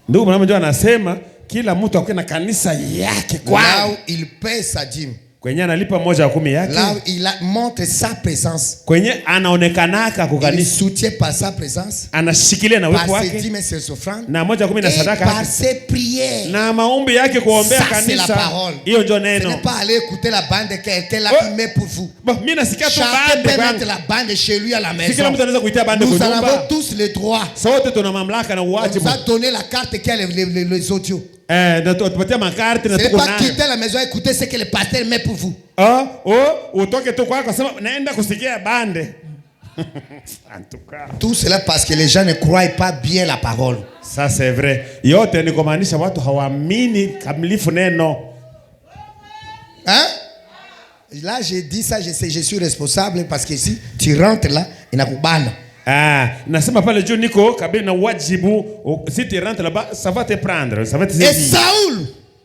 Ndugu mwanamke anasema kila mtu akue na kanisa yake kwao. Là où il paie sa dîme. Kwenye analipa 1/10 yake. Là où il montre sa présence. Kwenye anaonekanaka kwa kanisa. Il soutient par sa présence. Anashikilia na uwepo wake. Par ses dîmes et ses offrandes. Na 1/10 na sadaka. Par ses prières. Na maombi yake kuombea kanisa. C'est la parole. Hiyo ndio neno. Ce n'est pas aller écouter la bande quelqu'un là qui met pour vous. Bon, mimi nasikia tu bande peut mettre la bande chez lui à la maison. Kila mtu anaweza kuitia bande kwa nyumba. Nous avons tous les droits. Sote tuna mamlaka na uwajibu. On nous a donné la carte qui a les audios. Tupatia makarte na tuko nayo. C'est pas quitter la maison écouter ce que le pasteur met pour vous. Utoke tu kwako sema naenda kusikia bande. En tout cas. Tout cela parce que les gens ne croient pas bien la parole. Ça c'est vrai. Yote ni kumaanisha watu hawaamini kamilifu neno. Hein? Là j'ai dit ça, je suis responsable parce que si tu rentres là, inakubana. Nasema pale juu niko kabisa na wajibu, si tu rentres là-bas, ça va te prendre, ça va te saisir.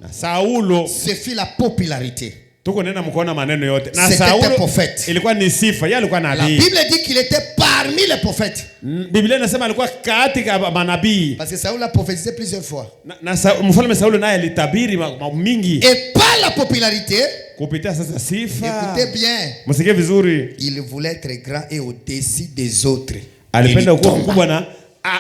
Et Saulo se fit la popularité. Tuko nena mkoona maneno yote. Na Saulo ilikuwa ni sifa, yeye alikuwa nabii. La Bible dit qu'il était parmi les prophètes. Biblia inasema alikuwa katika manabii. Parce que Saul a prophétisé plusieurs fois. Na mfalme Saulo naye alitabiri mingi. Et par la popularité, kupitia sasa sifa. Écoutez bien. Msikie vizuri. Il voulait être grand et au-dessus des autres. Alipenda kuwa mkubwa na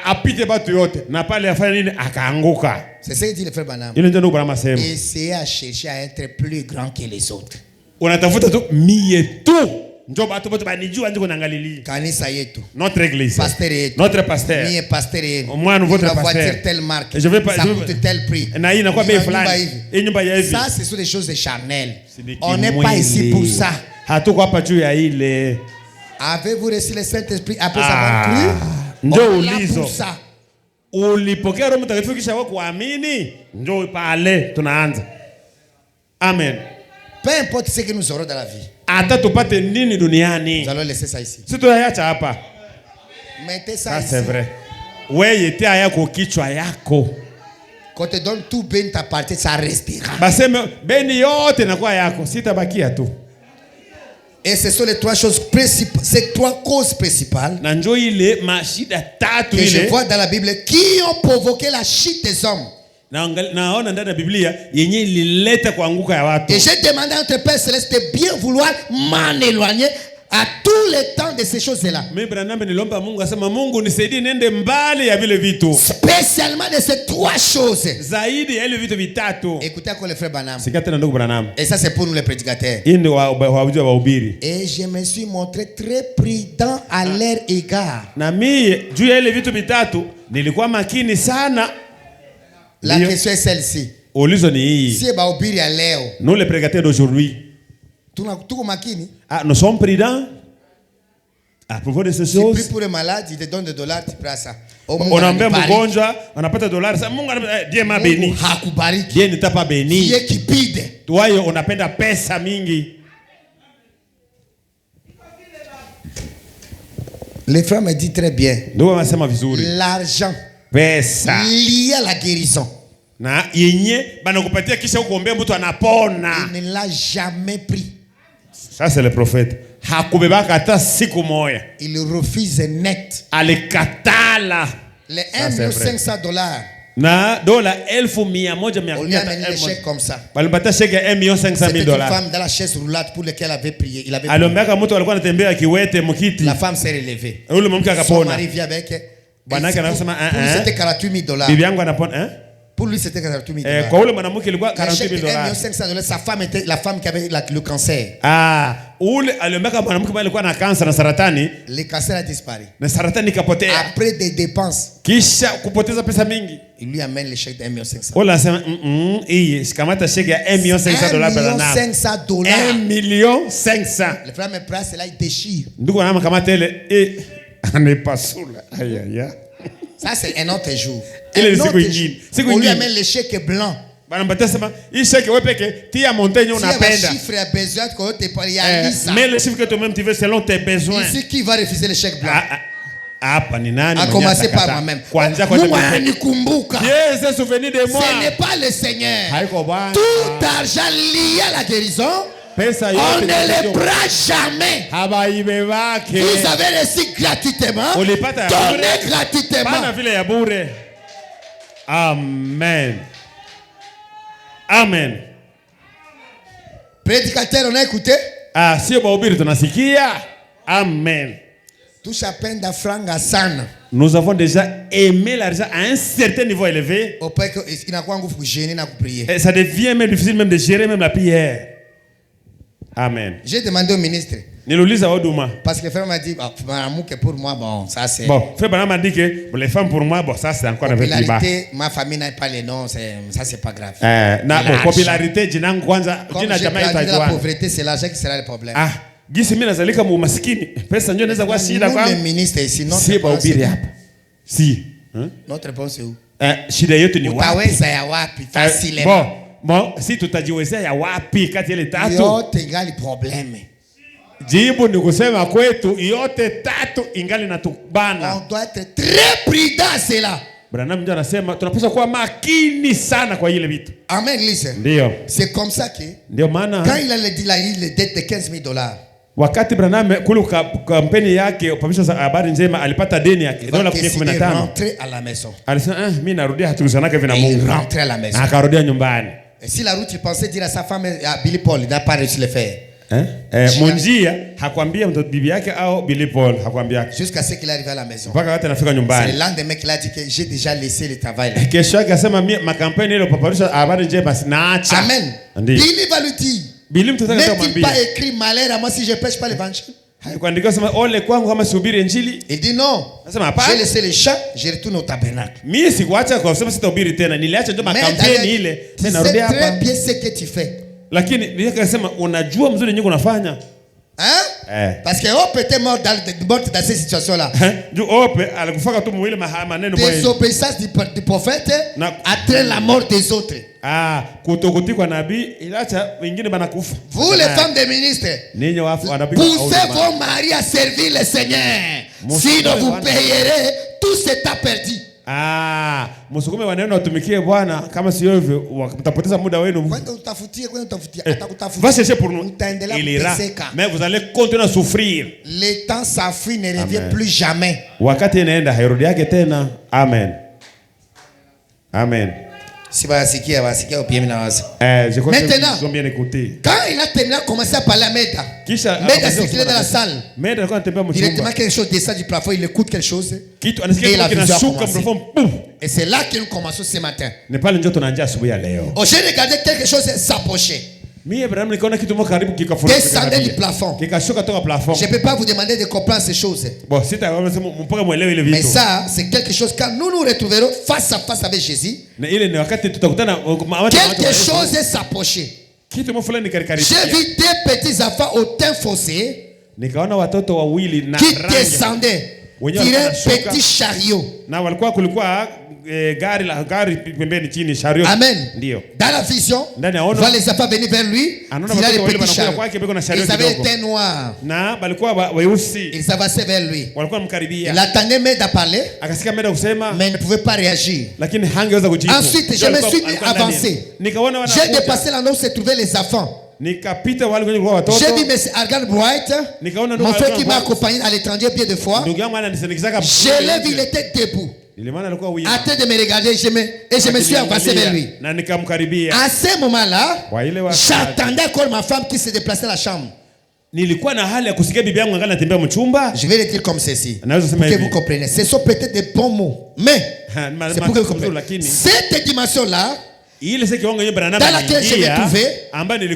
apite watu yote na pale afanye nini akaanguka. C'est ce que dit le frère Branham. Ile ndio ndugu Branham asema. Essayez à chercher à être plus grand que les autres. Unatafuta tu mie tu. Njoo watu wote banijua nje kunaangalilia. Kanisa yetu. Notre église. Pasteur yetu. Notre pasteur. Mie pasteur yetu. Moi votre pasteur. Voiture telle marque. Je vais pas. Ça coûte tel prix. Na hii inakuwa bei fulani. Nyumba ya hivi. Ça ce sont des choses charnelles. On n'est pas ici pour ça. Hatuko hapa juu ya ile. Avez-vous reçu le Saint-Esprit après avoir cru? Njoo ulizo. Ulipokea Roho Mtakatifu kisha wewe kuamini? Njoo pale tunaanza. Amen. Peu importe ce que nous aurons dans la vie. Hata tupate nini duniani. Nous allons laisser ça ici. Si tunaacha hapa. Mettez ça ici. C'est vrai. Wewe tia yako kichwa yako. Quand te donne tout ben t'appartient, ça restera. Baseme beni yote na kwa yako, sitabakia tu. Et ce sont les trois choses principales, ces trois causes principales na njoo ile mashida tatu que ile je vois dans la Bible qui ont provoqué la chute des hommes. Naona ndani ya Biblia yenye ilileta kuanguka ya watu. Et j'ai demandé à notre Père Céleste de bien vouloir m'en éloigner à tous les temps de ces choses-là. Mimi Branham nilomba Mungu asema Mungu nisaidie nende mbali ya vile vitu. Spécialement de ces trois choses. Zaidi ya ile vitu vitatu. Écoutez encore le frère Branham. Sikia tena ndugu Branham. Et ça c'est pour nous les prédicateurs. Hii ndio wahubiri. Et je me suis montré très prudent à leur égard. Na mimi juu ya ile vitu vitatu nilikuwa makini sana. La question est celle-ci. Ulizo ni hii. Si bahubiri ya leo. Nous les prédicateurs d'aujourd'hui. Tuko makini. Nous sommes prudents à propos de ces choses. Tu pries pour le malade, il te donne des dollars, tu prends ça. Unaambia mgonjwa, unapata dolari. Sasa Mungu Dieu m'a béni. Hakubariki. Dieu nitapa béni. Dieu kipide. Wewe unapenda pesa mingi. Le frère me dit très bien. Ndio wanasema vizuri. L'argent. Pesa. Lié à la guérison. Na yenye banakupatia kisha ukuombea mtu anapona. Il ne l'a jamais pris. Ça c'est le prophète. Hakubebaka hata siku moja. Il refuse net. Alikatala. Les 1,500 $. Na dola 1,100. On lui a mené des chèques comme ça. Balipata chèque ya $1,500,000. C'était une femme dans la chaise roulante pour laquelle elle avait prié. Il avait aliombeaka mtu alikuwa anatembea kiwete mkiti. La femme s'est relevée. Yule mwanamke akapona. Son mari vient avec. Bwanake anasema c'était $48,000. Bibi yangu anapona Pour lui, c'était 48 000 $. Kwa ule mwanamke ilikuwa $48,500. Sa femme était la femme qui avait le cancer. Ule aliomeka mwanamke mmoja alikuwa na kansa na saratani. Le cancer a disparu. Na saratani ikapotea. Après des dépenses. Kisha kupoteza pesa mingi. Il lui amène le chèque de $1,500,000. Ule anasema hii shikamata chèque ya $1,500,000 bana. $1,500,000. Le frère me prend cela, il déchire. Ndugu anama kamata ile anepasula. Aya. Ça c'est un autre jour. On lui amène le chèque blanc. Si chiffre a besoin mais le chiffre que toi-même tu veux selon tes besoins. Ici qui va refuser le chèque blanc? À commencer par moi-même. Dieu s'est souvenu de moi. Ce n'est pas le Seigneur. Tout argent lié à la guérison, on ne les prend jamais. Vous avez reçu gratuitement. Donnez gratuitement. Amen. Amen. Prédicateur, on a écouté? Si on tunasikia. Amen. Tout à peine d'afranga sana. Nous avons déjà aimé l'argent à un certain niveau élevé. Et ça devient même difficile même de gérer même la prière. Amen. J'ai demandé au ministre. Parce que le frère m'a dit, pour moi, bon, ça c'est. Bon, frère m'a dit que pour les femmes, pour moi, bon, ça c'est encore un peu plus bas. Ma famille n'a pas les noms, ça c'est pas grave. Popularité, comme j'ai perdu la pauvreté, c'est l'argent qui sera le problème. Gisi mimi nazalika mu maskini. Pesa ndio inaweza kuwa shida kwa. Le ministre ici, notre réponse. Si. Notre réponse est où? Shida yetu ni wapi? Utaweza ya wapi facilement. Bon, si tutajiwezea ya wapi kati ya ile tatu? Yote ingali probleme. Jibu ni kusema kwetu yote tatu ingali natubana. On doit être très prudent cela. Branham ndio anasema tunapaswa kuwa makini sana kwa ile vitu. Amen, listen. Ndio. C'est comme ça que ndio maana quand il a le dette de $15,000. Wakati Branham kule kampeni yake pamisha habari njema alipata deni yake dola 15. Rentrer à la maison. Alisema mimi narudia hatukusanaka vina Mungu. Rentrer à la maison. Akarudia nyumbani. Et si la route il pensait dire à sa femme à Billy Paul, il n'a pas réussi le faire. Monjia hakwambia mtoto bibi yake au Billy Paul hakwambia jusqu'à ce qu'il arrive à la maison. Mpaka wakati anafika nyumbani. C'est le lendemain qu'il a dit que j'ai déjà laissé le travail là. Kesho yake akasema ma kampeni ile paparusha habari njema naacha. Amen. Billy va lui dire. Billy mtoto akamwambia. N'est-il pas écrit malheur à moi si je prêche pas l'évangile? Haikuandika sema ole kwangu kama sihubiri injili. Il dit non. Anasema hapana. J'ai laissé les chats, je retourne au tabernacle. Mimi sikuacha kwa kusema sitahubiri tena. Niliacha ndio makampeni ile. Mimi narudi hapa. C'est très bien ce que tu fais. Lakini nikasema unajua mzuri nyingi unafanya. Parce que Hope était mort dans cette situation-là. Hope alikufaka tu mwili maneno moja. Désobéissance du prophète entraîne la mort des autres. Kutokutii kwa nabii ilaacha wengine banakufa. Vous les femmes des ministres, poussez vos maris à servir le Seigneur. Sinon vous payerez tout ce temps perdu. Msukume waneno watumikie Bwana kama sio hivyo mtapoteza muda wenu. Kwenda utafutie atakutafutia. Va chercher pour nous. Il ira. Mais vous allez continuer à souffrir. Le temps s'enfuit, ne revient plus jamais. Wakati inaenda hairudi yake tena. Amen. Amen. Si basikia au pied mina wazi. Maintenant, quand il a terminé, commencé à parler à Meda. Meda circulait dans la salle. Meda quand directement quelque chose descend du plafond, il écoute quelque chose. Et il a et c'est là que nous commençons ce matin. J'ai regardé quelque chose s'approcher. Descendez du plafond. Je ne peux pas vous demander de comprendre ces choses. Mais ça, c'est quelque chose quand nous nous retrouverons face à face avec Jésus. Quelque chose s'approcher. J'ai vu deux petits enfants au teint foncé qui descendaient sur un petit chariot. Amen. Dans la vision, voit les enfants venir vers lui. Il a les petits chariot. Ils avaient les teints noirs. Ils avançaient vers lui. Il attendait Meda parler, mais il ne pouvait pas réagir. Ensuite, je me suis avancé. J'ai dépassé l'endroit où se trouvaient les enfants. J'ai dit, mais Argan Bright, mon frère qui m'a accompagné à l'étranger bien de fois, je l'ai vu, il était debout. À train de me regarder et je me suis avancé vers lui. À ce moment-là, j'attendais encore ma femme qui se déplaçait à la chambre. nilikuwa na hali ya kusikia bibi yangu angali anatembea mchumba. Je vais le dire comme ceci. Pour que vous compreniez. Ce sont peut-être des bons mots, mais c'est pour que vous compreniez. Cette dimension-là, dans laquelle je me trouvais,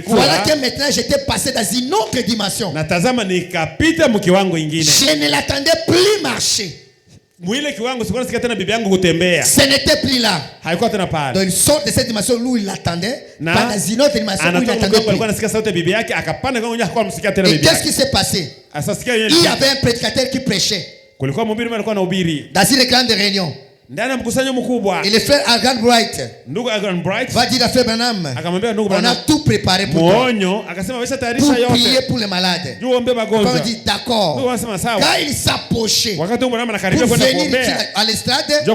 voilà que maintenant j'étais passé dans une autre dimension. Je ne l'attendais plus marcher. Ce n'était plus là. Donc il sort de cette dimension où il l'attendait, pas dans une autre dimension où il l'attendait plus. Et qu'est-ce qui s'est passé? Il y avait un prédicateur qui prêchait dans une grande réunion. Et le frère Agan Bright va dire à frère Branham, on a tout préparé pour toi, pour prier pour les malades. Quand on dit d'accord, quand il s'approchait pour venir à l'estrade, un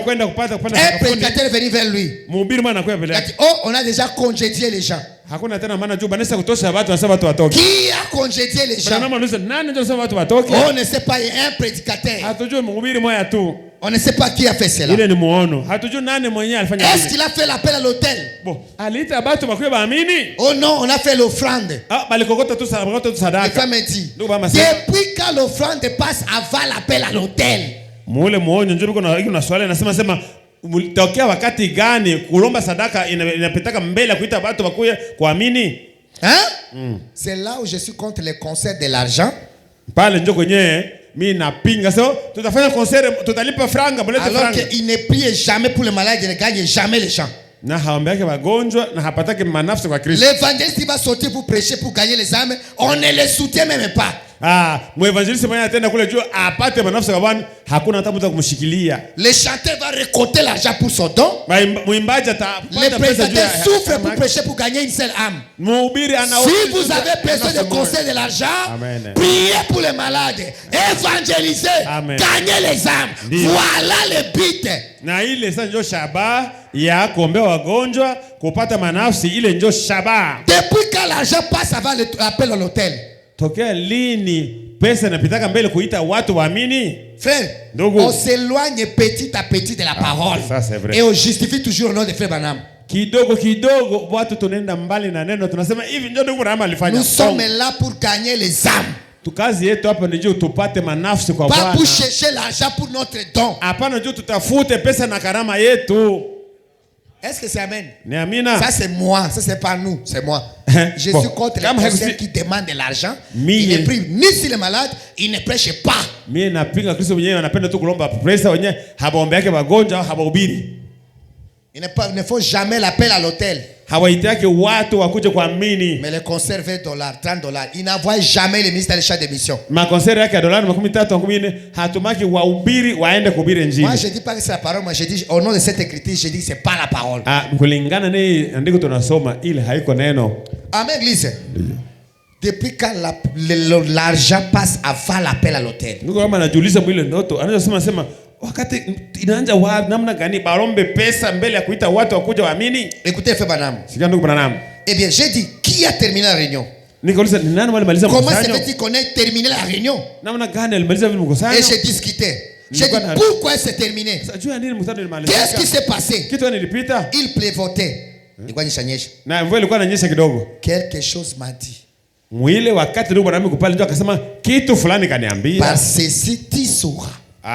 prédicateur est venu vers lui. Il a dit, oh, on a déjà congédié les gens. Qui a congédié les gens? On ne sait pas, il y a un prédicateur. On ne sait pas qui a fait cela. Est-ce qu'il a fait l'appel à l'hôtel? Oh non, on a fait l'offrande. La femme dit, depuis quand l'offrande passe avant l'appel à l'hôtel? C'est là où je suis contre les concerts de l'argent. Alors qu'il ne prie jamais pour les malades, il ne gagne jamais les gens. L'évangéliste va sortir pour prêcher, pour gagner les âmes. On ne les soutient même pas. Le chanteur va récolter l'argent pour son don. Le prédicateur souffre pour prêcher, pour gagner une seule âme. Si vous avez besoin de conseils de l'argent, priez pour les malades, évangélisez, gagnez les âmes. Voilà le but. Depuis quand l'argent passe avant l'appel à l'hôtel? Frère, on s'éloigne petit à petit de la parole. Et on justifie toujours le nom de frère Branham. Nous sommes là pour gagner les âmes. Pas pour chercher l'argent pour notre don. Est-ce que c'est amen? Ça c'est moi, ça c'est pas nous, c'est moi. Je suis contre les personnes qui demandent de l'argent. Il ne prie ni sur les malades, il ne prêche pas. Il ne faut jamais l'appel à l'hôtel. Mais le concert $20, $30, il n'envoie jamais le ministère de champ de mission. Moi je dis pas que c'est la parole, moi je dis au nom de cette écriture, je dis que c'est pas la parole. Amen, église. Depuis quand l'argent passe avant l'appel à l'hôtel? Écoutez frère Branham. Eh bien j'ai dit, qui a terminé la réunion? Comment ça fait-il qu'on ait terminé la réunion? Et j'ai discuté. J'ai dit, pourquoi c'est terminé? Qu'est-ce qui s'est passé? Il plaivotait. Quelque chose m'a dit. Par ceci tu sauras. Et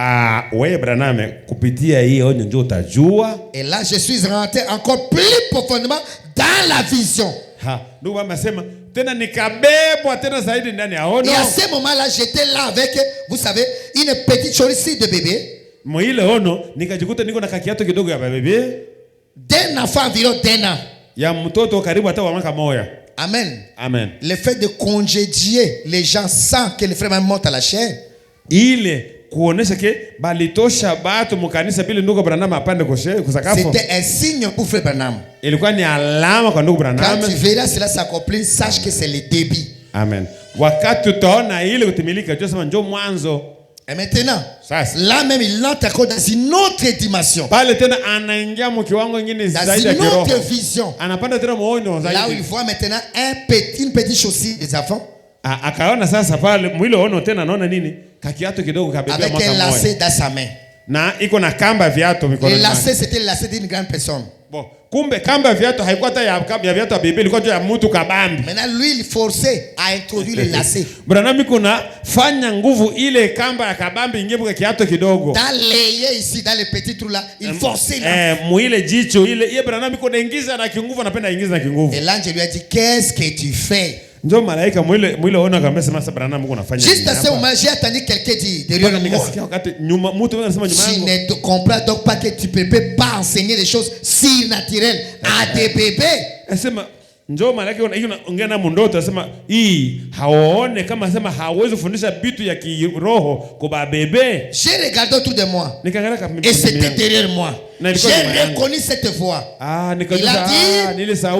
là je suis rentré encore plus profondément dans la vision. Et à ce moment-là j'étais là avec, vous savez, une petite chaussure de bébé. D'un enfant environ d'un an. Amen. Amen. Le fait de congédier les gens sans que le frère monte à la chair. C'était un signe pour frère Branham. Quand tu verras cela s'accomplir, sache que c'est le début. Amen. Et maintenant, là même il entre encore dans une autre dimension. Dans une autre vision. Là où il voit maintenant une petite chaussure des enfants. Avec un lacet dans sa main. Na iko na kamba viatu mikononi. Le lacet c'était le lacet d'une grande personne. Bon, kumbe kamba viatu haikuwa hata ya viatu ya bibi, ilikuwa ya mtu kabambi. Maintenant lui il forçait à introduire le lacet. Branham kuna fanya nguvu ile kamba ya kabambi ingie kwa kiatu kidogo. Dans l'œil ici dans le petit trou là, il forçait là. Muile jicho ile Branham kuna ingiza na kinguvu, anapenda ingiza na kinguvu. Et l'ange lui a dit qu'est-ce que tu fais? Ndio malaika mwile ona kama sema Branham kuna fanya. Juste à ce moment j'ai entendu quelqu'un dire derrière moi. Nikasikia wakati nyuma mtu anasema nyuma yangu. Tu ne comprends donc pas que tu peux pas enseigner des choses surnaturelles à des bébés. Anasema njoo malaika ongea na mundoto, anasema hii hawaone kama sema hawezi kufundisha vitu ya kiroho kwa bebe. J'ai regardé autour de moi. Et c'était derrière moi. J'ai reconnu cette voix. Il a dit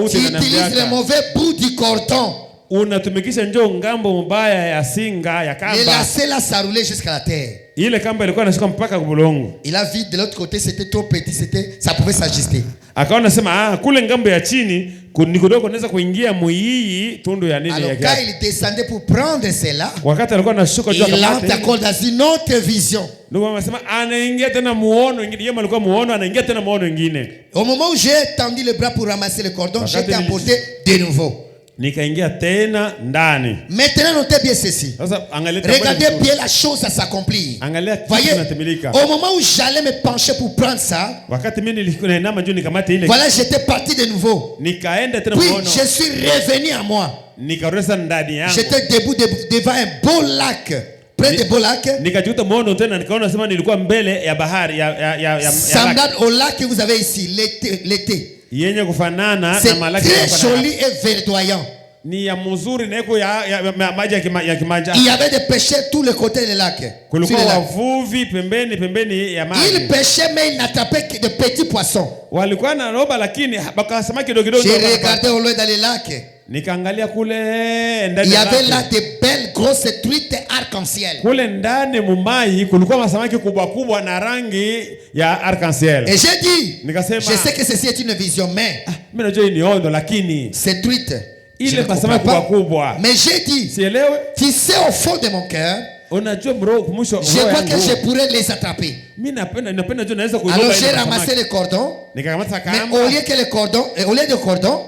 tu utilises le mauvais bout du cordon. Unatumikisha njoo ngambo mbaya ya singa ya kamba. Et la selle a roulé jusqu'à la terre. Ile kamba ilikuwa inashuka mpaka kubulongo. Il a vu de l'autre côté c'était trop petit, ça pouvait s'ajuster. Akaona sema kule ngambo ya chini ni kidogo naweza kuingia muii tundu ya nini ya. Alors quand il descendait pour prendre cela, wakati alikuwa anashuka juu il entre encore dans une autre vision. Ndio anasema anaingia tena muono mwingine, yeye alikuwa muono anaingia tena muono mwingine. Au moment où j'ai tendu le bras pour ramasser le cordon, j'ai été emporté de nouveau. Nikaingia tena ndani. Maintenant notez bien ceci. Regardez bien la chose à s'accomplir. Voyez, au moment où j'allais me pencher pour prendre ça, voilà, j'étais parti de nouveau. Puis je suis revenu à moi. J'étais debout devant un beau lac. Près de beau lac. Semblable au lac que vous avez ici, l'été. C'est très joli et verdoyant. Il y avait des pêcheurs tous les côtés du lac. Il pêchait mais il n'attrapait que de petits poissons. J'ai regardé au loin dans le lac. Il y avait là de belles grosses truites arc-en-ciel. Et j'ai dit, je sais que ceci est une vision, mais ces truites, je ne comprends pas. Mais j'ai dit, tu sais au fond de mon cœur, je crois que je pourrais les attraper. Alors j'ai ramassé le cordon, mais au lieu de cordon,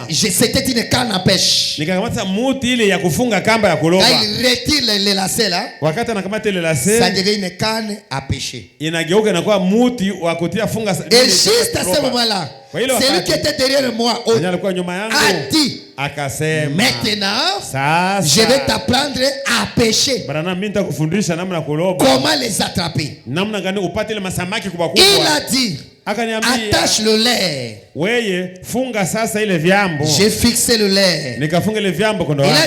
c'était une canne à pêche. Quand il retire le lacet là, ça devient une canne à pêcher. Et juste à ce moment-là, celui qui était derrière moi a dit, maintenant, je vais t'apprendre à pêcher. Comment les attraper? Il a dit, attache le lait. J'ai fixé le lait. Il a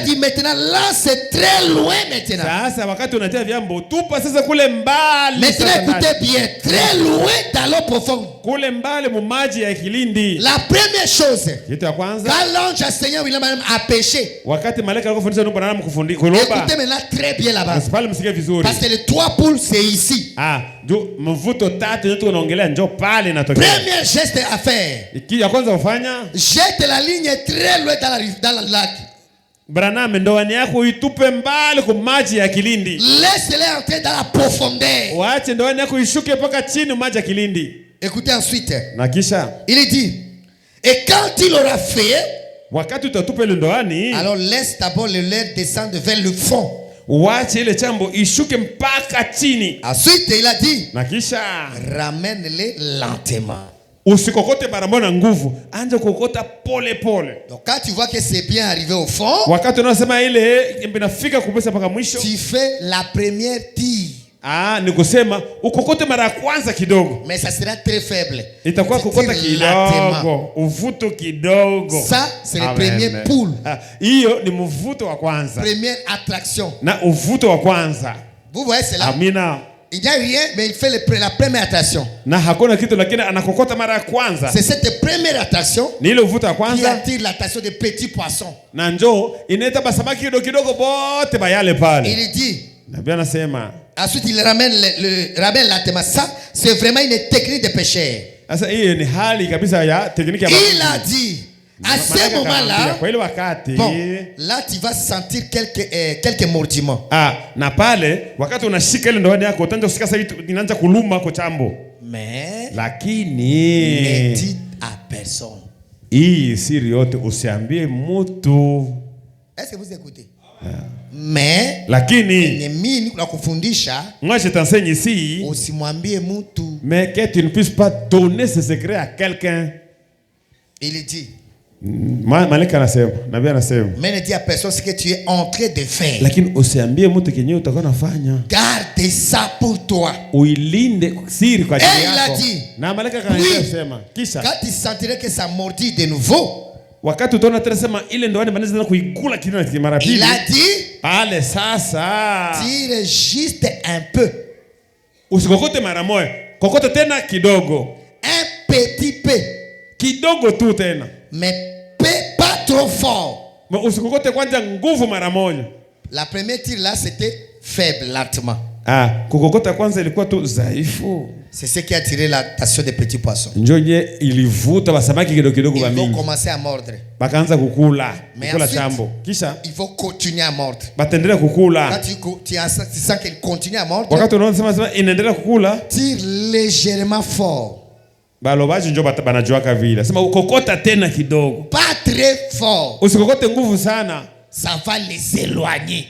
dit maintenant là c'est très loin maintenant. Maintenant écoutez bien, très loin dans l'eau profonde. La première chose, quand l'ange a Seigneur William a pêché, écoutez maintenant très bien là-bas. Parce que les trois poules c'est ici. Premier geste à faire, jette la ligne très loin dans le lac. Laisse-les entrer dans la profondeur. Écoutez ensuite, il dit, et quand il aura fait, alors laisse d'abord le lait descendre vers le fond. Ensuite il a dit, ramène-les lentement. Donc quand tu vois que c'est bien arrivé au fond, tu fais la première tire. Mais ça sera très faible. Ça c'est le premier poule. Première attraction. Vous voyez cela? Il n'y a rien, mais il fait la première attraction. C'est cette première attraction qui attire l'attention des petits poissons. Il dit, ensuite il ramène lentement. Ça, c'est vraiment une technique de pêcheur. Il a dit, À ce moment-là, bon, là tu vas sentir quelques mordiments. Na pale wakati unashika ile ndoani yako utaanza kusikia sasa inaanza kuluma kwa chambo. Mais lakini ne dites à personne. Hii siri yote usiambie mtu. Est-ce que vous écoutez? Mais lakini mimi nakufundisha, moi je t'enseigne ici, usimwambie mtu. Mais que tu ne puisses pas donner ce secret à quelqu'un. Il dit Malaika anasema, nabii anasema, mais ne dis à personne ce que tu es en train de faire. Lakini usiambie mtu kenye utakuwa unafanya. Garde ça pour toi. Uilinde siri kwa ajili yako. Et il a dit, na malaika kanasema, kisha quand tu sentirais que ça mordit de nouveau, wakati utaona tena sema ile ndoani manaweza kuikula kitu mara pili. Il a dit, pale sasa tire juste un peu. Usikokote mara moja, kokota tena kidogo. Un petit peu. Kidogo tu tena. Mais pas trop fort. Mais usikokote kwanza nguvu mara moja. La première tire là c'était faible, lentement. Kukokota kwanza ilikuwa tu dhaifu. C'est ce qui a tiré l'attention des petits poissons. Njoje ilivuta basamaki kidogo ba mingi. Ils vont commencer à mordre. Bakaanza kukula chambo. Kisha ils vont continuer à mordre. Batendelea kukula. Quand tu sens qu'ils continuent à mordre. Wakati unaona sema inaendelea kukula, tire légèrement fort. Balobaji njo banajuaka vile. Sema ukokota tena kidogo. Pas très fort. Usikokote nguvu sana. Ça va les éloigner.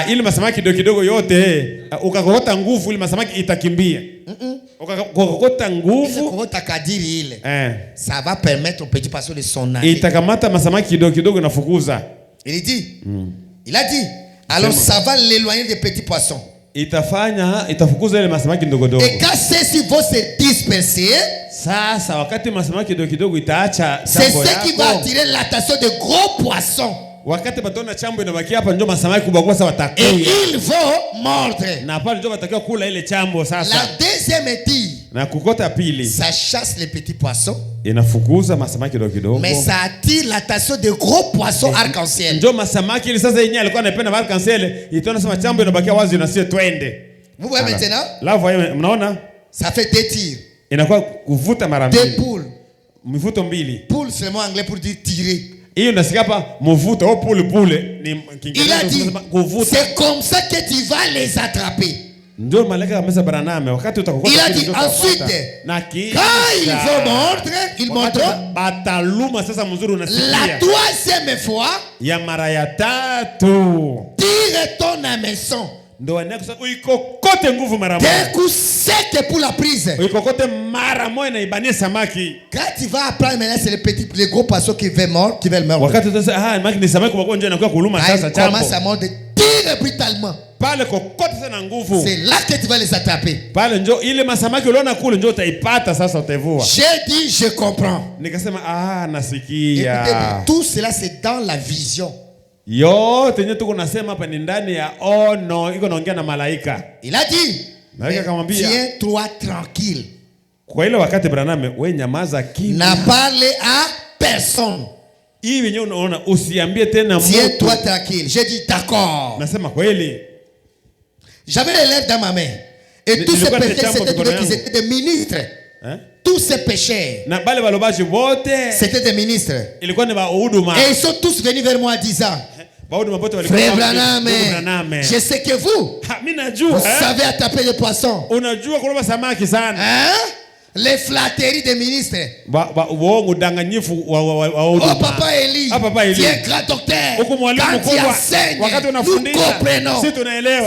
Ili masamaki kidogo yote ukakokota nguvu ili masamaki itakimbia. Ukakokota nguvu ukakokota kadiri ile. Ça va permettre aux petits poissons de s'en aller. Itakamata masamaki kidogo nafukuza. Il dit. Il a dit. Alors ça va l'éloigner des petits poissons. Itafukuza ile masamaki ndogo. Et quand ceux-ci vont se disperser, sasa wakati masamaki kidogo itaacha chambo yako, c'est ce qui va attirer l'attention de gros poissons. Wakati batona chambo inabaki hapa ndio masamaki kubwa sasa watakuya. Et ils vont mordre. Na pale ndio watakiwa kula ile chambo sasa. La deuxième tire. Na kukota pili. Ça chasse les petits poissons. Inafukuza masamaki kidogo. Mais ça attire l'attention de gros poissons arc-en-ciel. Ndio masamaki ile sasa yenyewe alikuwa anapenda arc-en-ciel, itaona sema chambo inabaki wazi na sio twende. Vous voyez maintenant? Là vous voyez, mnaona? Ça fait deux tirs. Inakuwa kuvuta mara mbili. Deux poules. Mivuto mbili. Poule c'est le mot anglais pour dire tirer. Hiyo nasikia hapa mvuto au pule ni Kiingereza tunasema kuvuta. C'est comme ça que tu vas les attraper. Ndio malaika amesa Branham wakati utakokota. Il a dit ensuite na quand ils vont mordre, ils mordront. Bataluma sasa mzuri unasikia. La troisième fois ya mara ya tatu. Tire ton hameçon. Ndio anakusa uikokote nguvu mara moja. Des coups secs pour la prise. Uikokote mara moja na ibanie samaki. Quand tu vas apprendre maintenant c'est les gros poissons qui veulent mordre, Wakati utasema samaki ni samaki kwa nje inakuwa kuluma sasa chambo. Commence à mordre, tire brutalement. Pale kokote sana nguvu. C'est là que tu vas les attraper. Pale ndio ile masamaki uliona kule ndio utaipata sasa utavua. J'ai dit je comprends. Nikasema nasikia. Écoutez, tout cela c'est dans la vision. Yote yenyewe tuko nasema hapa ni ndani ya ono, iko naongea na malaika. Il a dit, malaika akamwambia, tiens-toi tranquille. Kwa ile wakati Branham, wewe nyamaza kimya. Na parle à personne. Hii wenyewe unaona usiambie tena mtu. Tiens-toi tranquille. J'ai dit d'accord. Nasema kweli. J'avais les lèvres dans ma main. Et tous ces pécheurs c'était des ministres. Tous ces pécheurs, c'était des ministres. Et ils sont tous venus vers moi en disant, Frère Branham, je sais que vous savez attraper les poissons. Hein? Les flatteries des ministres. Oh papa Eli, tu es grand docteur. Quand tu enseignes, nous comprenons.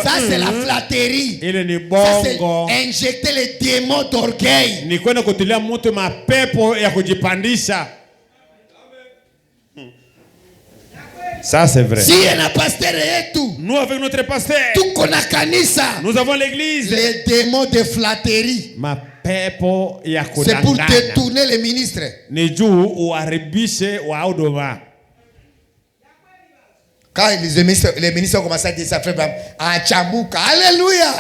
Ça c'est la flatterie. Ça c'est injecter les démons d'orgueil. Ça c'est vrai. Si un pasteur est tout. Nous avec notre pasteur. Tout qu'on a canisa. Nous avons l'église. Les démons de flatterie. C'est pour détourner les ministres. Quand les ministres ont commencé à dire ça, frère Branham, Chambuka, alléluia.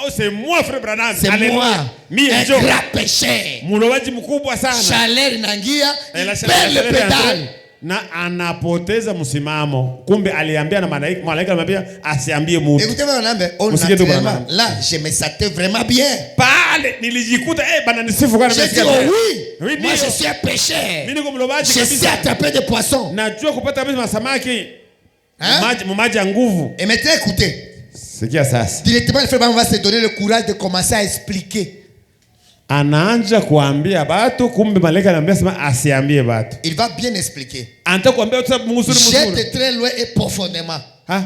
C'est moi, frère Branham. C'est moi, un grand péché. Chaleur nangia, il perd le pédale. na anapoteza msimamo. Kumbe aliambia na malaika alimwambia asiambie mtu. Écoutez là je me sentais vraiment bien. Pale nilijikuta bana nisifu kwa nasikia. Je dis oui. Moi je suis un pêcheur. Mimi niko mlobaji kabisa. Je sais attraper des poissons. Najua kupata samaki. Maji ya nguvu. Et maintenant écoutez. Sikia sasa. Directement le frère va se donner le courage de commencer à expliquer. Anaanza kuambia batu, kumbe malaika anambia sema asiambie batu. Il va bien expliquer. Anataka kuambia tu mzuri. Jette très loin et profondément.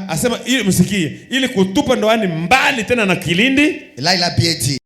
Asema ili msikie, ili kutupa ndoani mbali tena na kilindi. Là il a bien dit.